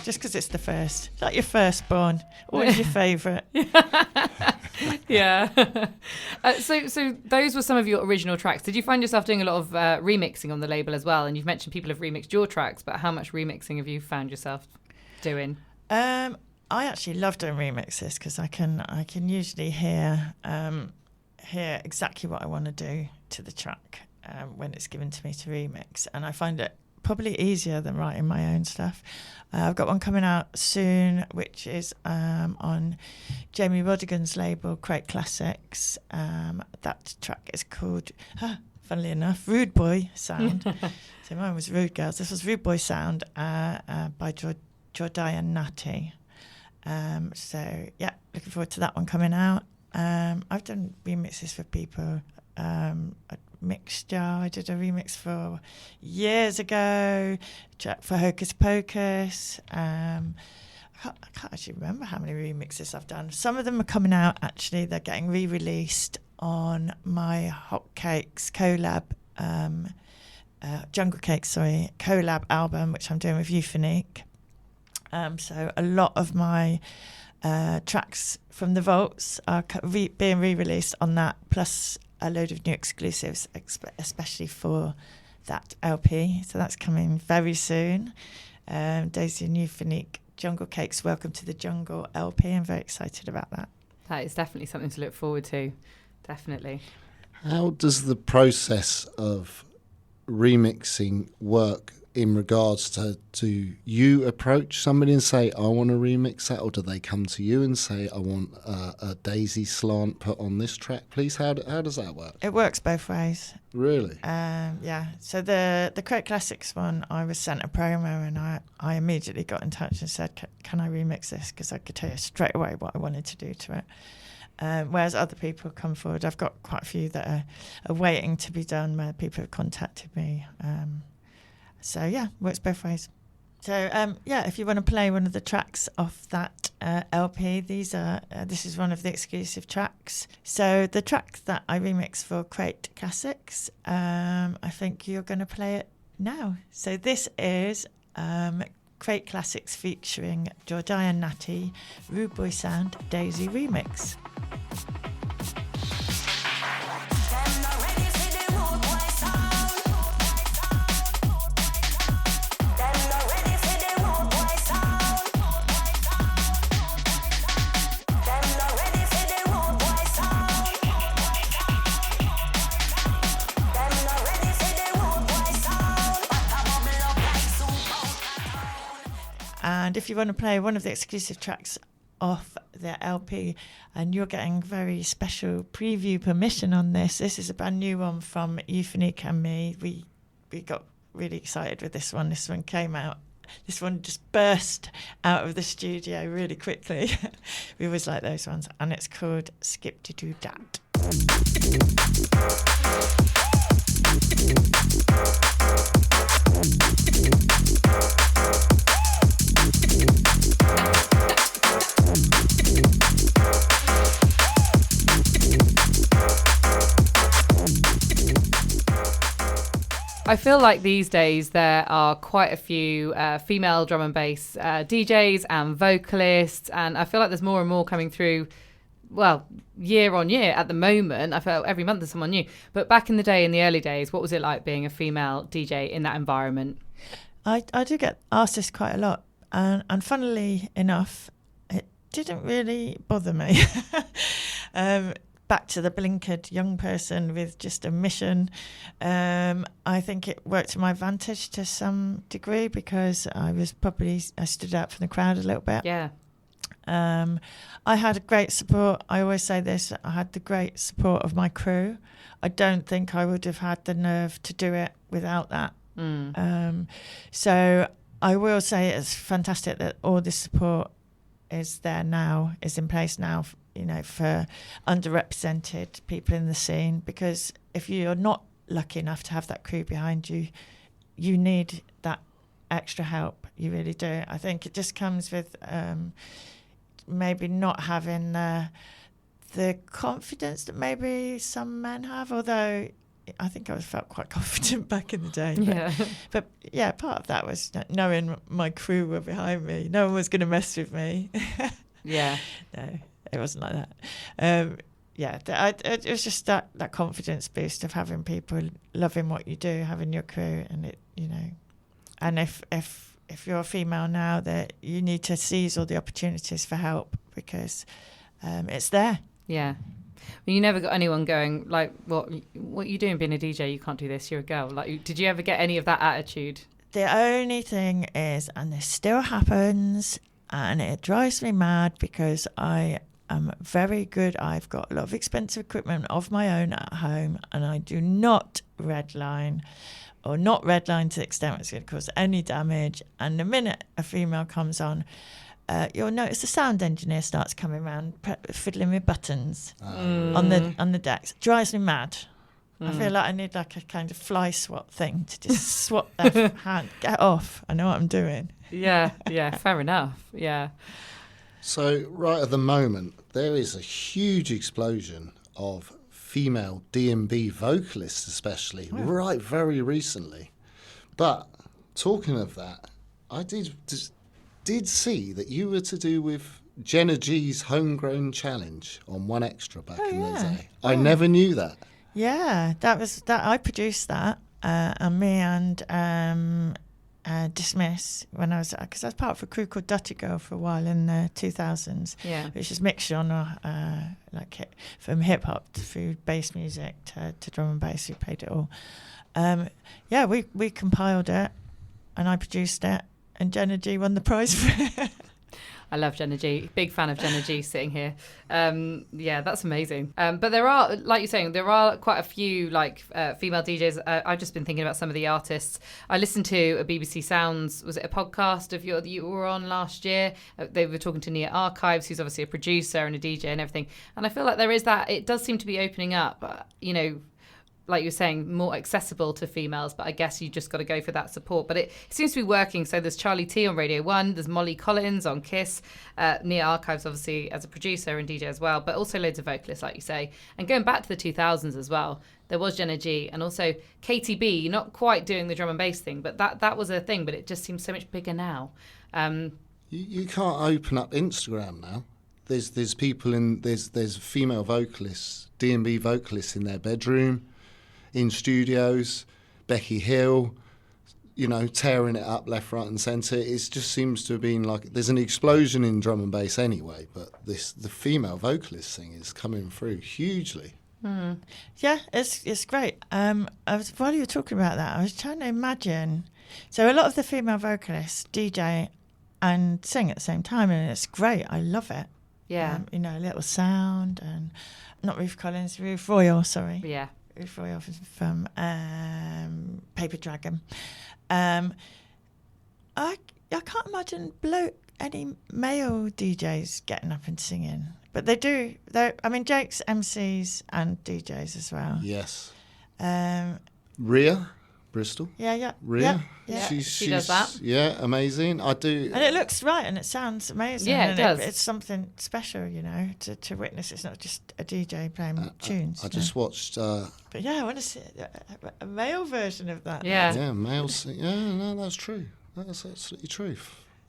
Just because it's the first, like your firstborn, always your favourite. Yeah. So those were some of your original tracks. Did you find yourself doing a lot of remixing on the label as well? And you've mentioned people have remixed your tracks, but how much remixing have you found yourself doing? I actually love doing remixes because I can usually hear exactly what I want to do to the track when it's given to me to remix, and I find it probably easier than writing my own stuff. I've got one coming out soon, which is on Jamie Rodigan's label, Crate Classics. That track is called, funnily enough, Rude Boy Sound. So mine was Rude Girls. This was Rude Boy Sound by Jordan Natty. So, yeah, looking forward to that one coming out. I've done remixes for people. Mixture, I did a remix for years ago, track for Hocus Pocus. I can't actually remember how many remixes I've done. Some of them are coming out, actually. They're getting re-released on my Hotcakes collab, Jungle Cakes, collab album, which I'm doing with Ruffneck. So a lot of my tracks from the vaults are being re-released on that, plus a load of new exclusives, especially for that LP. So that's coming very soon. Dazee and Ruffneck, Jungle Cakes, Welcome to the Jungle LP. I'm very excited about that. That is definitely something to look forward to. Definitely. How does the process of remixing work in regards to you approach somebody and say, I want to remix that, or do they come to you and say, I want a Dazee slant put on this track, please? How does that work? It works both ways. Really? Yeah. So the Crate Classics one, I was sent a promo and I immediately got in touch and said, can I remix this? Because I could tell you straight away what I wanted to do to it. Whereas other people come forward, I've got quite a few that are waiting to be done, where people have contacted me. So, yeah, works both ways. So, if you want to play one of the tracks off that LP, this is one of the exclusive tracks. So the track that I remixed for Crate Classics, I think you're going to play it now. So this is Crate Classics featuring Jordan Natty, Rude Boy Sound, Dazee remix. And if you want to play one of the exclusive tracks off the LP, and you're getting very special preview permission on this is a brand new one from Ruffneck and me. We got really excited with this one. This one came out. This one just burst out of the studio really quickly. We always like those ones. And it's called Skip to Do Dat. I feel like these days there are quite a few female drum and bass DJs and vocalists, and I feel like there's more and more coming through, well, year on year at the moment. I feel every month there's someone new. But back in the day, in the early days, what was it like being a female DJ in that environment? I do get asked this quite a lot, and funnily enough, it didn't really bother me. Back to the blinkered young person with just a mission. I think it worked to my advantage to some degree, because I stood out from the crowd a little bit. Yeah. I had great support. I always say this, I had the great support of my crew. I don't think I would have had the nerve to do it without that. So I will say it's fantastic that all this support is there now, is in place now, for underrepresented people in the scene, because if you're not lucky enough to have that crew behind you, you need that extra help. You really do. I think it just comes with maybe not having the confidence that maybe some men have, although I think I felt quite confident back in the day. But yeah, part of that was knowing my crew were behind me. No one was going to mess with me. Yeah. No. It wasn't like that. It was just that confidence boost of having people loving what you do, having your crew, and it, and if you're a female now, that you need to seize all the opportunities for help, because it's there. Yeah. Well, you never got anyone going like, what are you doing being a DJ? You can't do this. You're a girl. Like, did you ever get any of that attitude? The only thing is, and this still happens, and it drives me mad because I am very good. I've got a lot of expensive equipment of my own at home, and I do not redline, or not redline to the extent it's going to cause any damage. And the minute a female comes on, you'll notice the sound engineer starts coming around fiddling with buttons on the decks. It drives me mad. I feel like I need like a kind of fly swat thing to just swat their hand. Get off. I know what I'm doing. Yeah, fair enough. Yeah. So right at the moment, there is a huge explosion of female D&B vocalists, especially, right very recently. But talking of that, I did see that you were to do with Jenna G's Homegrown Challenge on One Extra back in the day. I never knew that. Yeah, that was that. I produced that, and me and Dismiss when I was, because I was part of a crew called Dutty Girl for a while in the 2000s. Yeah, which is mixed genre, from hip hop through bass music to drum and bass. We played it all. We compiled it, and I produced it, and Jenna G won the prize for it. I love Jenna G. Big fan of Jenna G sitting here. That's amazing. But there are, like you're saying, there are quite a few female DJs. I've just been thinking about some of the artists. I listened to a BBC Sounds, was it a podcast of yours that you were on last year? They were talking to Nia Archives, who's obviously a producer and a DJ and everything. And I feel like there is that, it does seem to be opening up, like you were saying, more accessible to females, but I guess you just got to go for that support. But it seems to be working. So there's Charlie T on Radio 1, there's Molly Collins on KISS, Nia Archives obviously as a producer and DJ as well, but also loads of vocalists, like you say. And going back to the 2000s as well, there was Jenna G and also KTB, not quite doing the drum and bass thing, but that was a thing, but it just seems so much bigger now. You can't open up Instagram now. There's people there's female vocalists, D&B vocalists in their bedroom, in studios, Becky Hill, tearing it up left, right and centre. It just seems to have been like there's an explosion in drum and bass anyway, but the female vocalist thing is coming through hugely. Yeah, it's great. While you were talking about that, I was trying to imagine. So a lot of the female vocalists DJ and sing at the same time, and it's great. I love it. Yeah. A little sound, and not Ruth Collins, Ruth Royal, sorry. Yeah. Ruth Royal from Paper Dragon. I can't imagine any male DJs getting up and singing, but they do. Jake's MCs and DJs as well. Yes. Rhea, Bristol. Yeah. Rhea. Yeah. She does that. Yeah, amazing. I do. And it looks right, and it sounds amazing. Yeah, it does. It's something special, to witness. It's not just a DJ playing tunes. I just watched. But yeah, I want to see a male version of that. Yeah. Yeah, male. Yeah, no, that's true. That's absolutely true.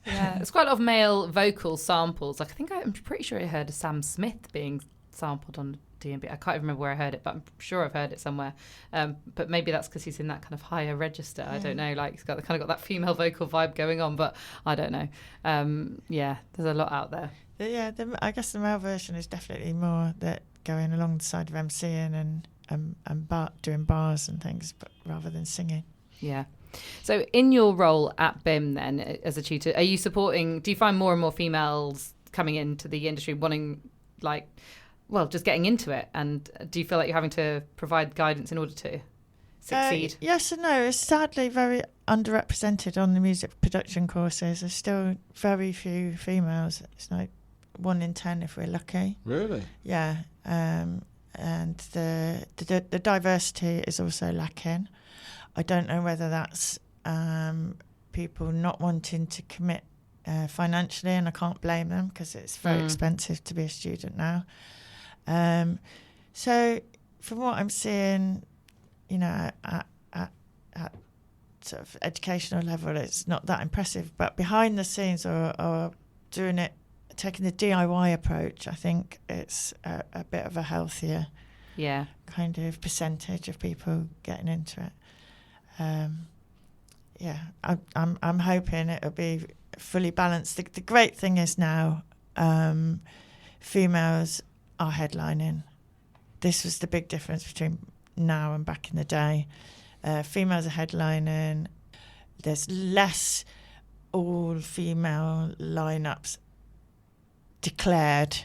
Yeah, there's quite a lot of male vocal samples. I'm pretty sure I heard Sam Smith being sampled on D&B. I can't even remember where I heard it, but I'm sure I've heard it somewhere. But maybe that's because he's in that kind of higher register. I don't know. He's got that female vocal vibe going on, but I don't know. There's a lot out there. Yeah, I guess the male version is definitely more that going alongside of MCing and doing bars and things, but rather than singing. Yeah. So in your role at BIMM then, as a tutor, are you supporting, do you find more and more females coming into the industry wanting, just getting into it? And do you feel like you're having to provide guidance in order to succeed? Yes and no. It's sadly very underrepresented on the music production courses. There's still very few females. It's like 1 in 10 if we're lucky. Really? Yeah. And the diversity is also lacking. I don't know whether that's people not wanting to commit financially, and I can't blame them because it's very expensive to be a student now. So from what I'm seeing, at sort of educational level, it's not that impressive. But behind the scenes or doing it, taking the DIY approach, I think it's a bit of a healthier kind of percentage of people getting into it. I'm hoping it'll be fully balanced. The great thing is now females are headlining. This was the big difference between now and back in the day. Females are headlining. there's less all-female lineups declared.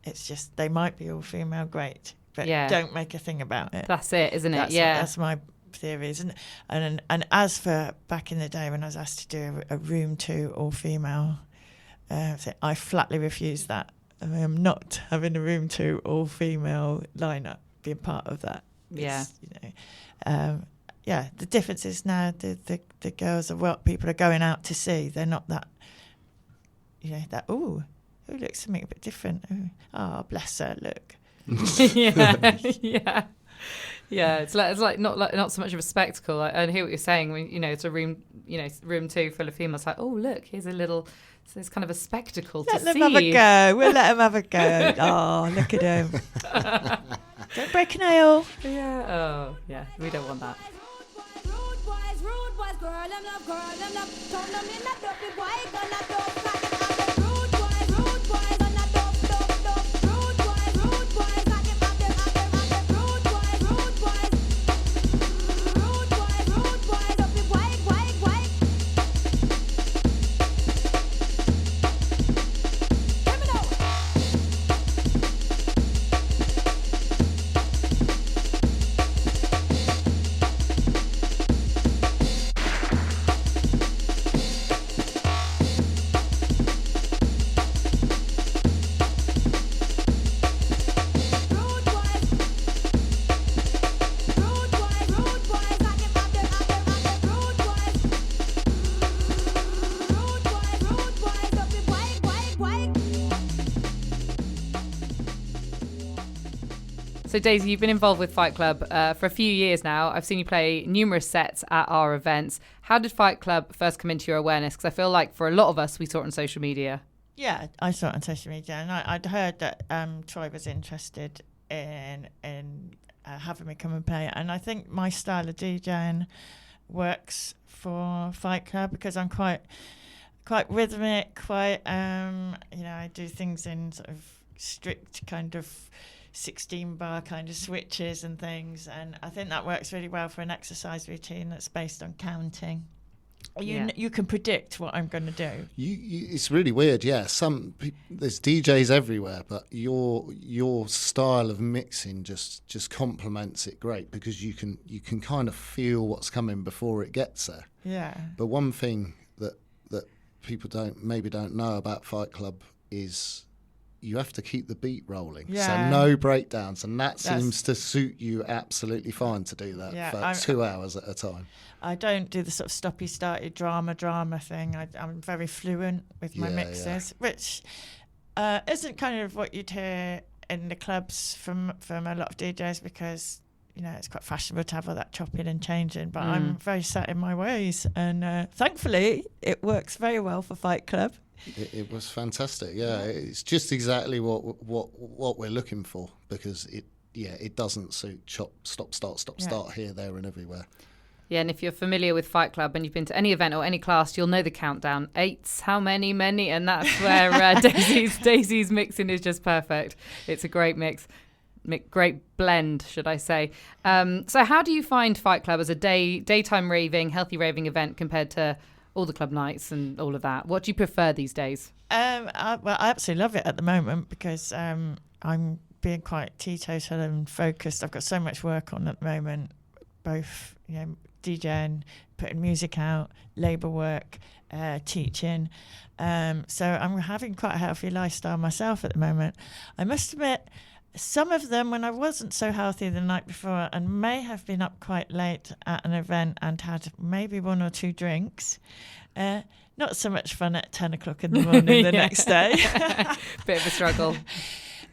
It's just they might be all-female, great, but don't make a thing about it. That's it, isn't it? That's my theories. And as for back in the day when I was asked to do a room 2 all-female, I flatly refused that. I am not having a room 2 all-female lineup, being part of that. Yeah. The difference is now the girls are what people are going out to see. They're not that, who looks something a bit different. Oh, bless her, look. Yeah. It's like not so much of a spectacle. I hear what you're saying. When it's a room, room 2 full of females. Like, oh look, here's a little. So it's kind of a spectacle to see. Let them have a go. We'll let them have a go. Oh, look at him. Don't break a nail. Yeah. Oh, yeah. We don't want that. Rude boys, girl, I'm love, turn them in that dopey boy, gonna dope like it. Rude boys, gonna dope. Rude boys, like it, have them. Rude boys, dopey boy. Give me now. So Daisy, you've been involved with Fight Club for a few years now. I've seen you play numerous sets at our events. How did Fight Club first come into your awareness? Because I feel like for a lot of us, we saw it on social media. Yeah, I saw it on social media, and I'd heard that Troy was interested in having me come and play. And I think my style of DJing works for Fight Club because I'm quite rhythmic, I do things in sort of strict kind of 16 bar kind of switches and things, and I think that works really well for an exercise routine that's based on counting. You can predict what I'm going to do. It's really weird, yeah. There's DJs everywhere, but your style of mixing just complements it great because you can kind of feel what's coming before it gets there. Yeah. But one thing that people don't know about Fight Club is you have to keep the beat rolling. Yeah. So no breakdowns, and that seems to suit you absolutely fine to do that for 2 hours at a time. I don't do the sort of stoppy starty drama thing. I'm very fluent with my mixes, which isn't kind of what you'd hear in the clubs from a lot of DJs because it's quite fashionable to have all that chopping and changing, but I'm very set in my ways, and thankfully it works very well for Fight Club. It was fantastic. Yeah, it's just exactly what we're looking for because it doesn't suit chop, stop, start here, there, and everywhere. Yeah, and if you're familiar with Fight Club and you've been to any event or any class, you'll know the countdown. 8's how many, and that's where Daisy's mixing is just perfect. It's a great mix. Great blend, should I say. So how do you find Fight Club as a daytime raving, healthy raving event compared to all the club nights and all of that? What do you prefer these days? I absolutely love it at the moment because I'm being quite teetotal and focused. I've got so much work on at the moment, both DJing, putting music out, labour work, teaching. So I'm having quite a healthy lifestyle myself at the moment. I must admit, some of them when I wasn't so healthy the night before and may have been up quite late at an event and had maybe 1 or 2 drinks. Not so much fun at 10 o'clock in the morning the next day. Bit of a struggle.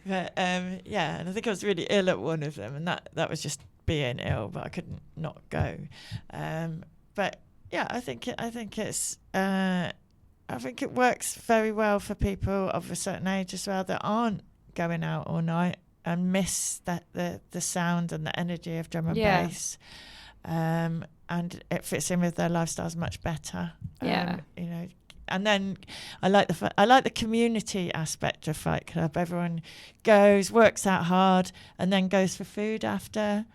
But and I think I was really ill at one of them, and that was just being ill, but I couldn't not go. But yeah, I think it works very well for people of a certain age as well that aren't going out all night and miss the sound and the energy of drum and bass, and it fits in with their lifestyles much better. And then I like the community aspect of Fight Club. Everyone goes, works out hard, and then goes for food after,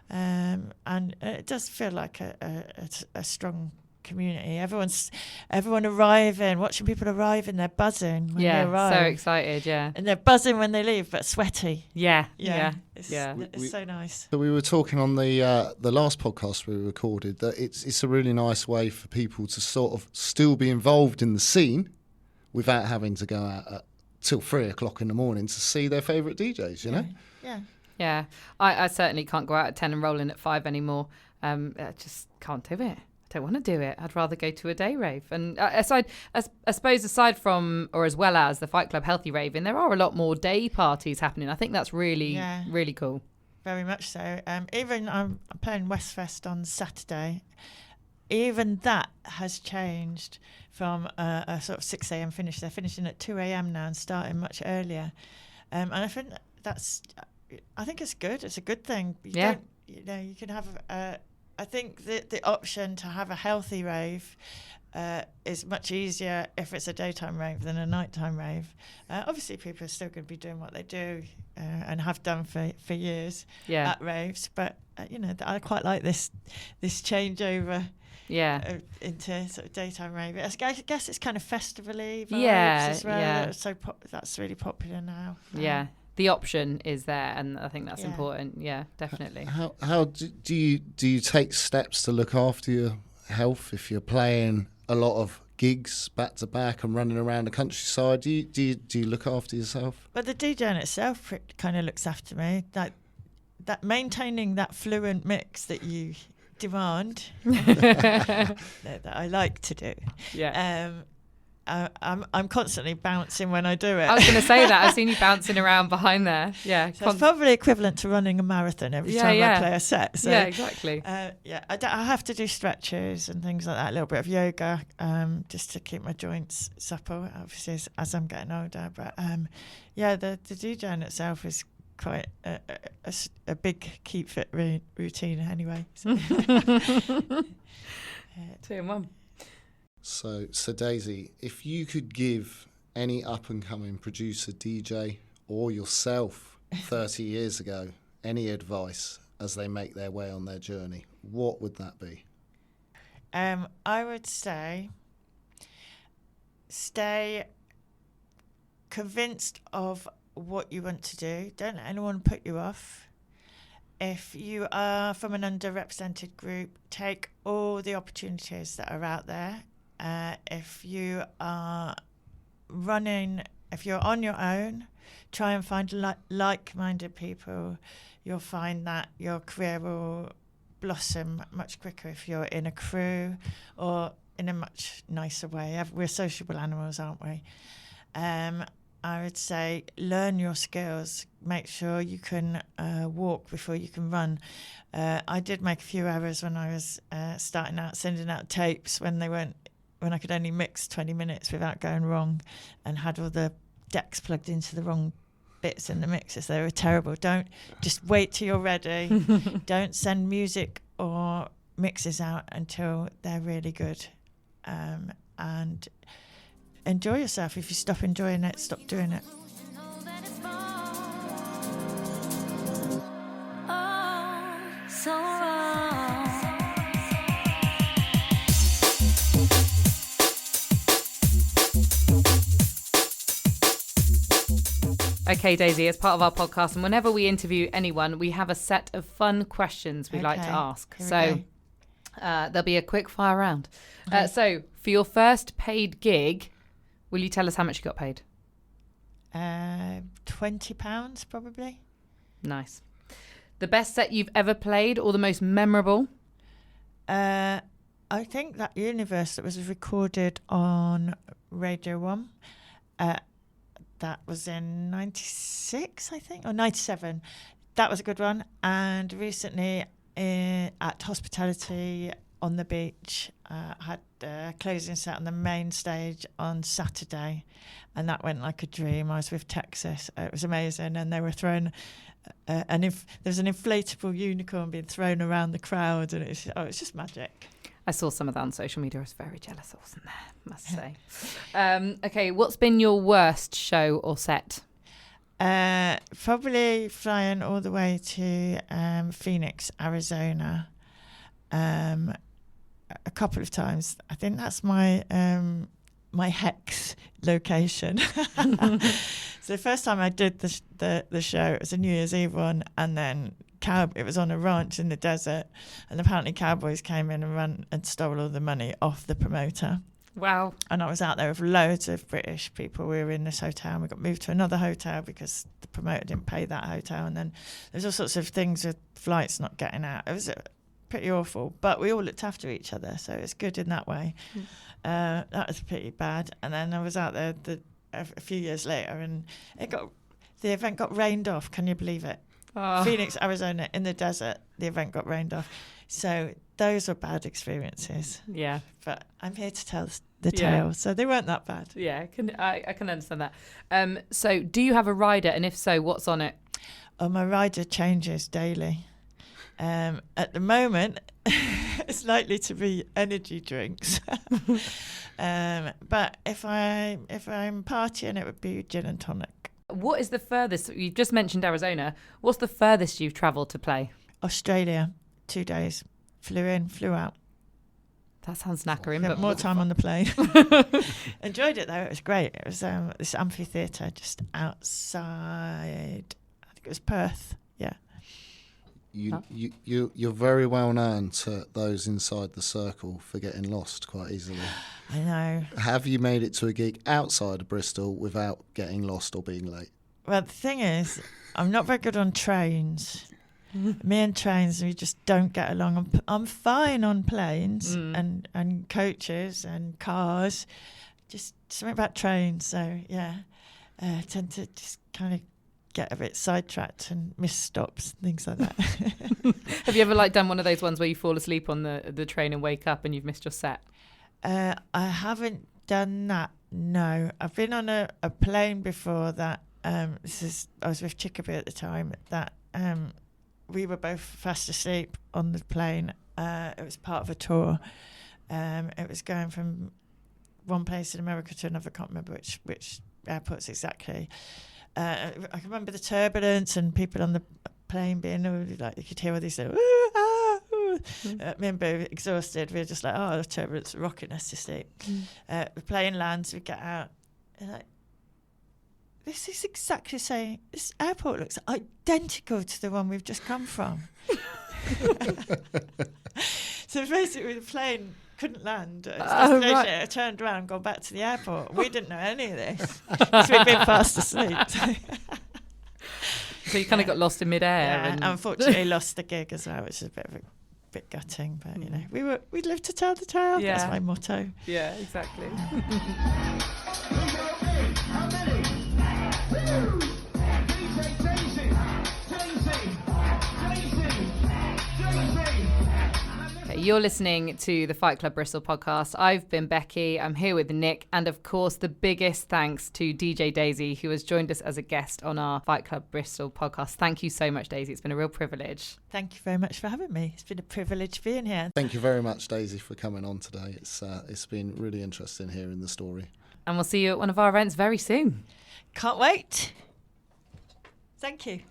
and it does feel like a strong community. Everyone arriving, watching people arrive, and they're buzzing when they arrive. So excited, yeah. And they're buzzing when they leave, but sweaty. Yeah. It's so nice. So we were talking on the last podcast we recorded that it's a really nice way for people to sort of still be involved in the scene without having to go out till 3 o'clock in the morning to see their favourite DJs, you know? Yeah. I certainly can't go out at 10 and roll in at 5 anymore. I just can't do it. I don't want to do it. I'd rather go to a day rave. And I suppose aside from, or as well as the Fight Club Healthy Raving, there are a lot more day parties happening. I think that's really, really cool. Very much so. Even I'm playing Westfest on Saturday. Even that has changed from a sort of 6 a.m. finish. They're finishing at 2 a.m. now and starting much earlier. And I think I think it's good. It's a good thing. You can have. I think the option to have a healthy rave is much easier if it's a daytime rave than a nighttime rave. Obviously, people are still going to be doing what they do and have done for years at raves. But I quite like this changeover. Into sort of daytime rave. I guess it's kind of festival-y vibes as well. Yeah. That's really popular now. The option is there, and I think that's important. Yeah, definitely. How do you take steps to look after your health if you're playing a lot of gigs back to back and running around the countryside? Do you look after yourself? But the DJing itself kind of looks after me. That maintaining that fluent mix that you demand that I like to do. I'm constantly bouncing when I do it. I was going to say that. I've seen you bouncing around behind there. Yeah, so it's probably equivalent to running a marathon every time I play a set. So, exactly. I have to do stretches and things like that. A little bit of yoga, just to keep my joints supple. Obviously, as I'm getting older, but the DJing itself is quite a big keep fit routine anyway. So. 2 in 1. So Dazee, if you could give any up-and-coming producer, DJ, or yourself 30 years ago any advice as they make their way on their journey, what would that be? I would say stay convinced of what you want to do. Don't let anyone put you off. If you are from an underrepresented group, take all the opportunities that are out there. If you are if you're on your own, try and find like-minded people. You'll find that your career will blossom much quicker if you're in a crew or in a much nicer way. We're sociable animals, aren't we? I would say learn your skills. Make sure you can walk before you can run. I did make a few errors when I was starting out, sending out tapes when I could only mix 20 minutes without going wrong, and had all the decks plugged into the wrong bits in the mixes. They were terrible. Don't just wait till you're ready. Don't send music or mixes out until they're really good. And enjoy yourself. If you stop enjoying it, stop doing it. Okay, Dazee, as part of our podcast, and whenever we interview anyone, we have a set of fun questions we like to ask. So there'll be a quick fire round. Okay. So for your first paid gig, will you tell us how much you got paid? £20 probably. Nice. The best set you've ever played, or the most memorable? I think that Universe that was recorded on Radio 1. That was in 96, I think, or 97. That was a good one. And recently at Hospitality on the Beach, had a closing set on the main stage on Saturday. And that went like a dream. I was with Texas. It was amazing. And they were throwing, there was an inflatable unicorn being thrown around the crowd. And it's just magic. I saw some of that on social media. I was very jealous I wasn't there, must say. Okay, what's been your worst show or set? Probably flying all the way to Phoenix, Arizona, couple of times. I think that's my my hex location. So the first time I did the show, it was a New Year's Eve one, and then it was on a ranch in the desert, and apparently cowboys came in and ran and stole all the money off the promoter. Wow. And I was out there with loads of British people. We were in this hotel and we got moved to another hotel because the promoter didn't pay that hotel. And then there's all sorts of things with flights not getting out. It was pretty awful, but we all looked after each other, so it's good in that way. That was pretty bad. And then I was out there a few years later, and the event got rained off. Can you believe it? Oh. Phoenix, Arizona, in the desert, the event got rained off. So those were bad experiences. Yeah. But I'm here to tell the tale, so they weren't that bad. Yeah, I can understand that. So do you have a rider, and if so, what's on it? Oh, my rider changes daily. At the moment, it's likely to be energy drinks. But if I'm partying, it would be gin and tonic. What is the furthest? You've just mentioned Arizona. What's the furthest you've travelled to play? Australia, 2 days. Flew in, flew out. That sounds knackering. Spent But more time on the plane. Enjoyed it though. It was great. It was this amphitheatre just outside. I think it was Perth. Yeah. You're very well known to those inside the circle for getting lost quite easily. I know. Have you made it to a gig outside of Bristol without getting lost or being late? Well, the thing is, I'm not very good on trains. Me and trains, we just don't get along. I'm fine on planes and coaches and cars. Just something about trains. So, yeah, I tend to just kind of get a bit sidetracked and miss stops, things like that. have you ever done one of those ones where you fall asleep on the train and wake up and you've missed your set? I haven't done that, no. I've been on a plane before that, I was with Chickaby at the time, that we were both fast asleep on the plane. It was part of a tour. It was going from one place in America to another. I can't remember which airports exactly. I can remember the turbulence and people on the plane being you could hear all these me and Boo exhausted. We were just the turbulence rocking us to sleep. The plane lands, we get out, and this is exactly saying this airport looks identical to the one we've just come from. So basically the plane couldn't land. Right. I turned around and gone back to the airport. We didn't know any of this because we'd been fast asleep. So you kind of got lost in midair. Yeah, and unfortunately lost the gig as well, which is a bit gutting. But you know, we'd live to tell the tale. Yeah. That's my motto. Yeah, exactly. You're listening to the Fight Club Bristol podcast. I've been Becky. I'm here with Nick. And of course, the biggest thanks to DJ Dazee, who has joined us as a guest on our Fight Club Bristol podcast. Thank you so much, Dazee. It's been a real privilege. Thank you very much for having me. It's been a privilege being here. Thank you very much, Dazee, for coming on today. It's been really interesting hearing the story. And we'll see you at one of our events very soon. Can't wait. Thank you.